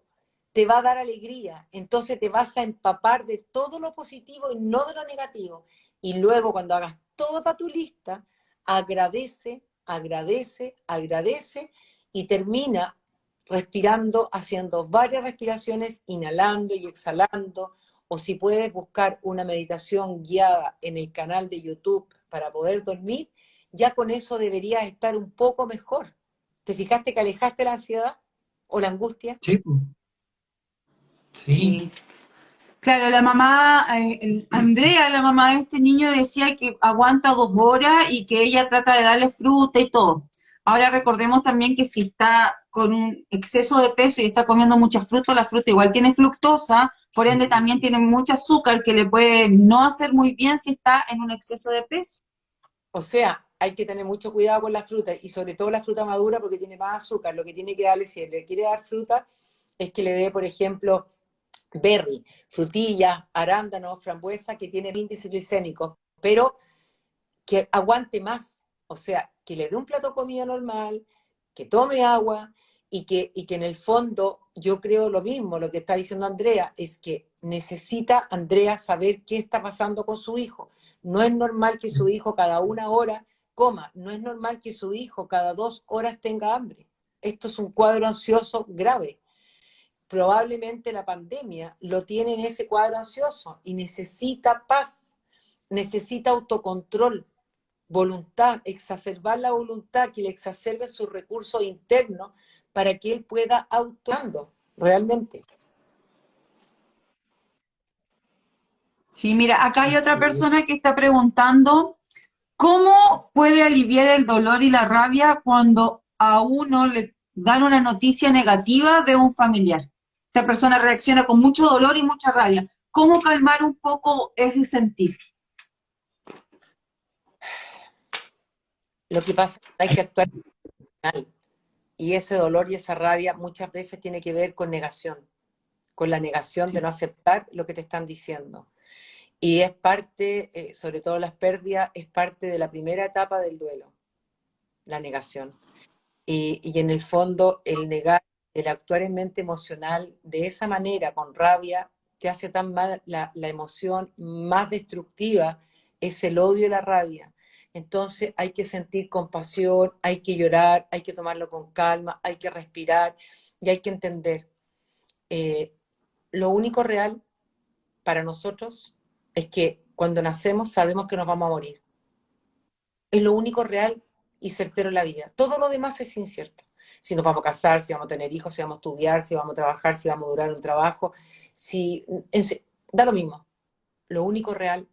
te va a dar alegría. Entonces te vas a empapar de todo lo positivo y no de lo negativo. Y luego cuando hagas toda tu lista, agradece, agradece, agradece y termina respirando, haciendo varias respiraciones, inhalando y exhalando, o si puedes buscar una meditación guiada en el canal de YouTube para poder dormir, ya con eso deberías estar un poco mejor. ¿Te fijaste que alejaste la ansiedad o la angustia? Sí, pues, sí. Sí. Claro, la mamá, Andrea, la mamá de este niño, decía que aguanta 2 horas y que ella trata de darle fruta y todo. Ahora recordemos también que si está con un exceso de peso y está comiendo mucha fruta, la fruta igual tiene fructosa, por ende también tiene mucho azúcar que le puede no hacer muy bien si está en un exceso de peso. O sea, hay que tener mucho cuidado con la fruta y sobre todo la fruta madura porque tiene más azúcar. Lo que tiene que darle, si le quiere dar fruta, es que le dé, por ejemplo, berry, frutillas, arándanos, frambuesa, que tiene índice glicémico, pero que aguante más. O sea, que le dé un plato de comida normal, que tome agua y que en el fondo yo creo lo mismo, lo que está diciendo Andrea, es que necesita Andrea saber qué está pasando con su hijo. No es normal que su hijo cada 1 hora coma, no es normal que su hijo cada 2 horas tenga hambre. Esto es un cuadro ansioso grave. Probablemente la pandemia lo tiene en ese cuadro ansioso y necesita paz, necesita autocontrol, voluntad, exacerbar la voluntad, que le exacerbe sus recursos internos para que él pueda actuando realmente. Sí, mira, acá hay Así otra persona es. que está preguntando cómo puede aliviar el dolor y la rabia cuando a uno le dan una noticia negativa de un familiar. Esta persona reacciona con mucho dolor y mucha rabia. ¿Cómo calmar un poco ese sentir? Lo que pasa es que hay que actuar mal. Y ese dolor y esa rabia muchas veces tiene que ver con la negación de Sí. no aceptar lo que te están diciendo. Y es parte, sobre todo las pérdidas, es parte de la primera etapa del duelo, la negación. Y en el fondo, el negar, el actuar en mente emocional de esa manera, con rabia, te hace tan mal. La emoción más destructiva es el odio y la rabia. Entonces hay que sentir compasión, hay que llorar, hay que tomarlo con calma, hay que respirar y hay que entender. eh, lo único real para nosotros es que cuando nacemos sabemos que nos vamos a morir. Es lo único real y certero en la vida. Todo lo demás es incierto. Si nos vamos a casar, si vamos a tener hijos, si vamos a estudiar, si vamos a trabajar, si vamos a durar un trabajo, si, da lo mismo. Lo único real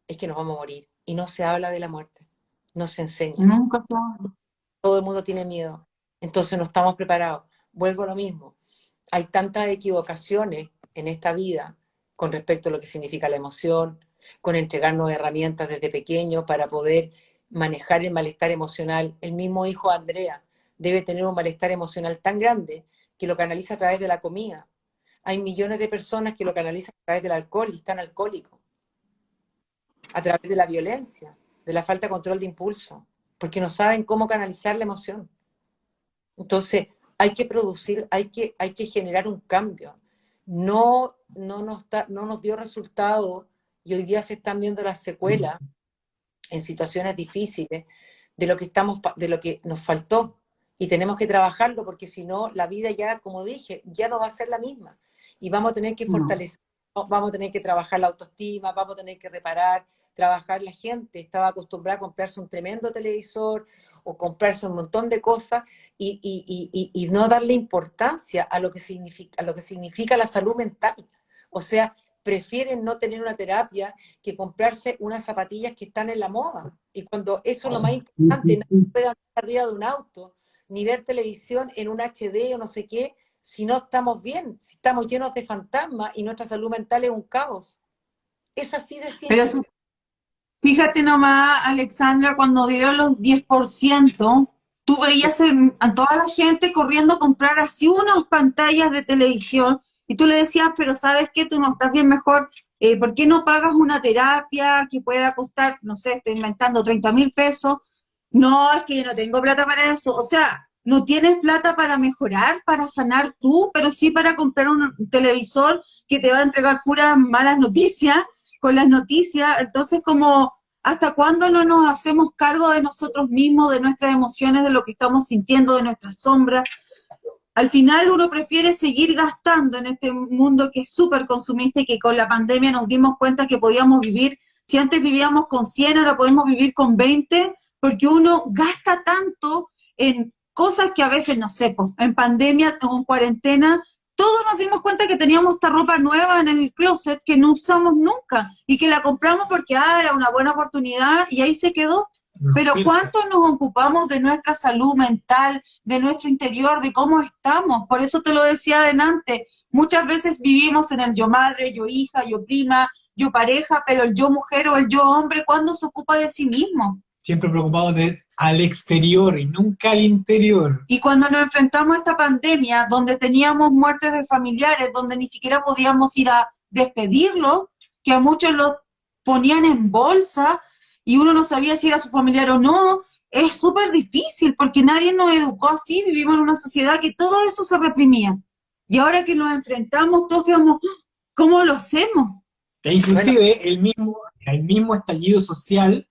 es que nos vamos a morir y no se habla de la muerte, no se enseña. Nunca fue. Todo el mundo tiene miedo, entonces no estamos preparados. Vuelvo a lo mismo. Hay tantas equivocaciones en esta vida con respecto a lo que significa la emoción, con entregarnos herramientas desde pequeños para poder manejar el malestar emocional. El mismo hijo de Andrea debe tener un malestar emocional tan grande que lo canaliza a través de la comida. Hay millones de personas que lo canalizan a través del alcohol y están alcohólicos, a través de la violencia, de la falta de control de impulso, porque no saben cómo canalizar la emoción. Entonces, hay que producir, hay que generar un cambio. No nos dio resultado y hoy día se están viendo las secuelas en situaciones difíciles de lo que nos faltó. Y tenemos que trabajarlo porque si no, la vida ya, como dije, ya no va a ser la misma. Y vamos a tener que No. fortalecer, vamos a tener que trabajar la autoestima, vamos a tener que reparar, trabajar la gente. Estaba acostumbrada a comprarse un tremendo televisor o comprarse un montón de cosas y no darle importancia a lo que significa la salud mental. O sea, prefieren no tener una terapia que comprarse unas zapatillas que están en la moda. Y cuando eso es lo más Sí, importante, sí, no sí. puede andar arriba de un auto, ni ver televisión en un HD o no sé qué, si no estamos bien, si estamos llenos de fantasmas y nuestra salud mental es un caos. Es así de Pero simple. fíjate nomás, Alexandra, cuando dieron los 10%, tú veías a toda la gente corriendo a comprar así unas pantallas de televisión y tú le decías, pero ¿sabes qué? Tú no estás bien mejor. ¿Por qué no pagas una terapia que pueda costar, no sé, estoy inventando 30.000 pesos? No, es que yo no tengo plata para eso. O sea, no tienes plata para mejorar, para sanar tú, pero sí para comprar un televisor que te va a entregar puras malas noticias con las noticias. Entonces, como, ¿hasta cuándo no nos hacemos cargo de nosotros mismos, de nuestras emociones, de lo que estamos sintiendo, de nuestras sombras? Al final uno prefiere seguir gastando en este mundo que es súper consumista y que con la pandemia nos dimos cuenta que podíamos vivir, si antes vivíamos con 100, ahora podemos vivir con 20, porque uno gasta tanto en cosas que a veces, no sé, pues, en pandemia o en cuarentena, todos nos dimos cuenta que teníamos esta ropa nueva en el closet que no usamos nunca y que la compramos porque era una buena oportunidad y ahí se quedó. Una Pero oferta. ¿cuánto nos ocupamos de nuestra salud mental, de nuestro interior, de cómo estamos? Por eso te lo decía adelante, muchas veces vivimos en el yo madre, yo hija, yo prima, yo pareja, pero el yo mujer o el yo hombre, ¿cuándo se ocupa de sí mismo? Siempre preocupados de al exterior y nunca al interior. Y cuando nos enfrentamos a esta pandemia, donde teníamos muertes de familiares, donde ni siquiera podíamos ir a despedirlos, que a muchos los ponían en bolsa y uno no sabía si era su familiar o no, es súper difícil porque nadie nos educó así, vivimos en una sociedad que todo eso se reprimía. Y ahora que nos enfrentamos, todos quedamos, ¿cómo lo hacemos? E Bueno, inclusive el mismo estallido social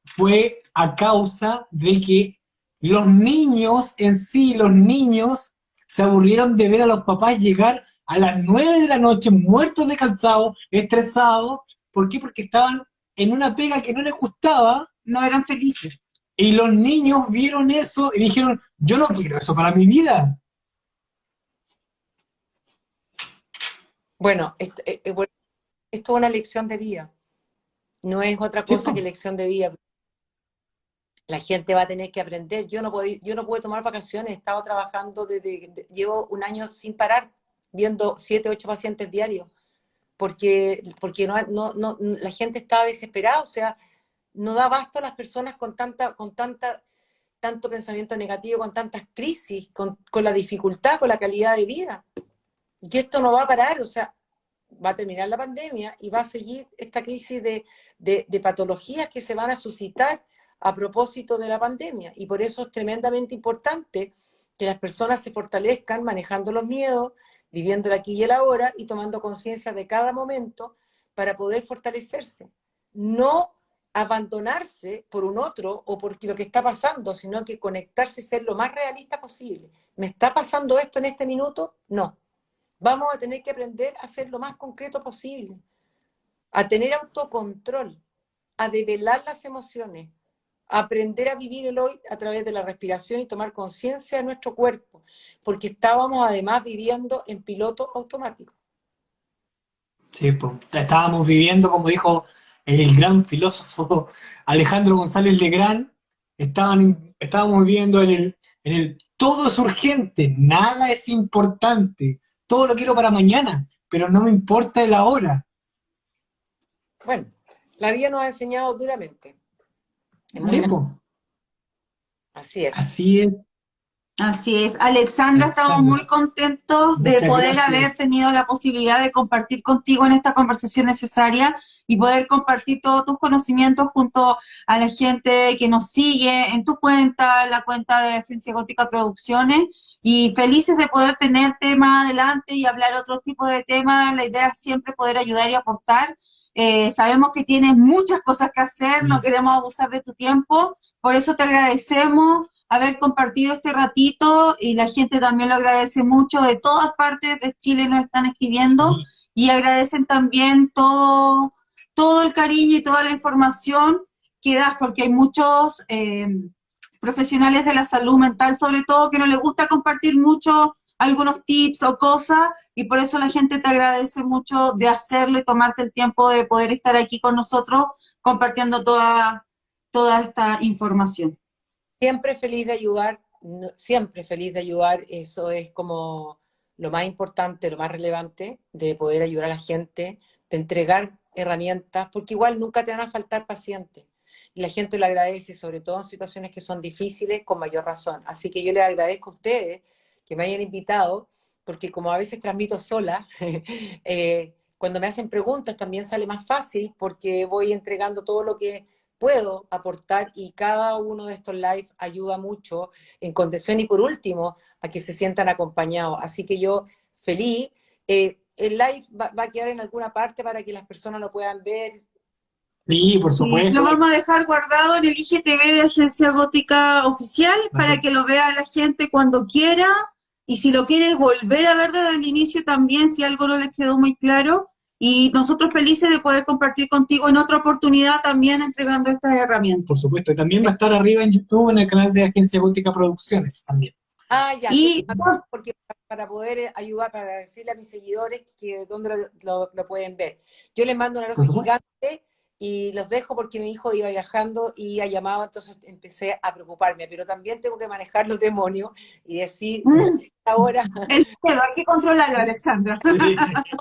fue a causa de que los niños en sí, los niños se aburrieron de ver a los papás llegar a las 9 de la noche muertos de cansados, estresados. ¿Por qué? Porque estaban en una pega que no les gustaba No eran felices. y los niños vieron eso y dijeron, yo no quiero eso para mi vida. bueno, bueno, esto es una lección de vida. No es otra ¿Sí? cosa que lección de vida. La gente va a tener que aprender. Yo no puedo tomar vacaciones. He estado trabajando llevo un año sin parar, viendo 7, 8 pacientes diarios, porque la gente está desesperada, o sea, no da abasto a las personas tanto pensamiento negativo, con tantas crisis, con la dificultad, con la calidad de vida. Y esto no va a parar, o sea, va a terminar la pandemia y va a seguir esta crisis de patologías que se van a suscitar a propósito de la pandemia. Y por eso es tremendamente importante que las personas se fortalezcan manejando los miedos, viviendo el aquí y el ahora y tomando conciencia de cada momento para poder fortalecerse. No abandonarse por un otro o por lo que está pasando, sino que conectarse y ser lo más realista posible. ¿Me está pasando esto en este minuto? No. Vamos a tener que aprender a ser lo más concreto posible, a tener autocontrol, a develar las emociones, a aprender a vivir el hoy a través de la respiración y tomar conciencia de nuestro cuerpo, porque estábamos además viviendo en piloto automático. Sí, pues, estábamos viviendo, como dijo el gran filósofo Alejandro González Legrand, estábamos viviendo en el todo es urgente, nada es importante, todo lo quiero para mañana, pero no me importa el ahora. Bueno, la vida nos ha enseñado duramente, en Sí, muchas. Mm. pues, Así es. así es. Así es. Alexandra, estamos muy Alexandra, contentos de muchas poder haber gracias. tenido la posibilidad de compartir contigo en esta conversación necesaria y poder compartir todos tus conocimientos junto a la gente que nos sigue en tu cuenta, en la cuenta de Agencia Gótica Producciones, y felices de poder tenerte más adelante y hablar otro tipo de temas. La idea es siempre poder ayudar y aportar. Sabemos que tienes muchas cosas que hacer, no queremos abusar de tu tiempo, por eso te agradecemos haber compartido este ratito y la gente también lo agradece mucho, de todas partes de Chile nos están escribiendo y agradecen también todo el cariño y toda la información que das, porque hay muchos profesionales de la salud mental, sobre todo, que no les gusta compartir mucho algunos tips o cosas, y por eso la gente te agradece mucho de hacerlo y tomarte el tiempo de poder estar aquí con nosotros compartiendo toda esta información. Siempre feliz de ayudar, siempre feliz de ayudar, eso es como lo más importante, lo más relevante, de poder ayudar a la gente, de entregar herramientas, porque igual nunca te van a faltar pacientes. Y la gente lo agradece, sobre todo en situaciones que son difíciles, con mayor razón. Así que yo les agradezco a ustedes que me hayan invitado, porque como a veces transmito sola, cuando me hacen preguntas también sale más fácil, porque voy entregando todo lo que puedo aportar y cada uno de estos live ayuda mucho en contención y por último a que se sientan acompañados. Así que yo feliz. El live va a quedar en alguna parte para que las personas lo puedan ver. Sí, por Sí, supuesto. lo vamos a dejar guardado en el IGTV de Agencia Gótica Oficial para que lo vea la gente cuando quiera, y si lo quiere volver a ver desde el inicio también, si algo no les quedó muy claro, y nosotros felices de poder compartir contigo en otra oportunidad también entregando estas herramientas. Por supuesto, y también va a estar arriba en YouTube, en el canal de Agencia Gótica Producciones también. Ah, ya, Y porque para poder ayudar, para decirle a mis seguidores que dónde lo pueden ver. Yo les mando un abrazo gigante y los dejo porque mi hijo iba viajando y ha llamado, entonces empecé a preocuparme, pero también tengo que manejar los demonios y decir, ahora... el miedo, hay que controlarlo, Alexandra. Sí.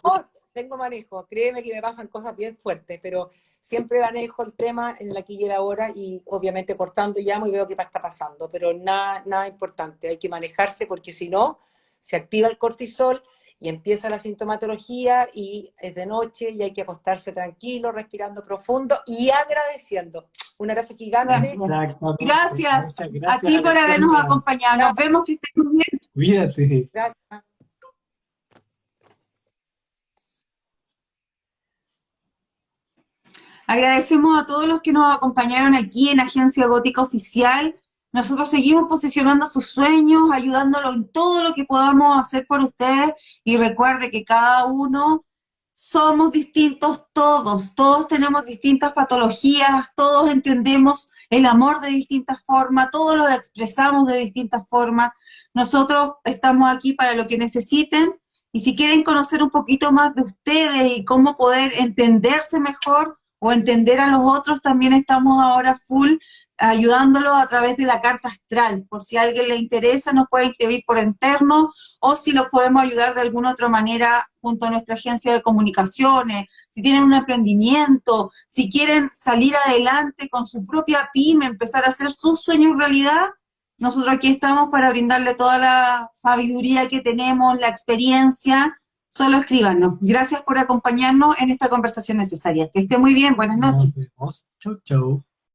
No, tengo manejo, créeme que me pasan cosas bien fuertes, pero siempre manejo el tema en la aquí y el ahora y obviamente cortando llamo y veo qué está pasando, pero nada importante, hay que manejarse porque si no, se activa el cortisol y empieza la sintomatología y es de noche y hay que acostarse tranquilo, respirando profundo y agradeciendo. Un abrazo gigante. Gracias Muchas a ti por Alexandra. habernos acompañado. Nos vemos, que estés muy bien. Cuídate. Gracias. Agradecemos a todos los que nos acompañaron aquí en Agencia Gótica Oficial. Nosotros seguimos posicionando sus sueños, ayudándolos en todo lo que podamos hacer por ustedes. Y recuerde que cada uno somos distintos todos tenemos distintas patologías, todos entendemos el amor de distintas formas, todos lo expresamos de distintas formas. Nosotros estamos aquí para lo que necesiten. Y si quieren conocer un poquito más de ustedes y cómo poder entenderse mejor, o entender a los otros, también estamos ahora full ayudándolos a través de la carta astral. Por si a alguien le interesa, nos puede escribir por interno, o si los podemos ayudar de alguna otra manera junto a nuestra agencia de comunicaciones, si tienen un emprendimiento, si quieren salir adelante con su propia pyme, empezar a hacer sus sueños realidad. Nosotros aquí estamos para brindarle toda la sabiduría que tenemos, la experiencia. Solo escríbanos. Gracias por acompañarnos en esta conversación necesaria. Que esté muy bien. Buenas noches. Nos vemos. Chau, chau.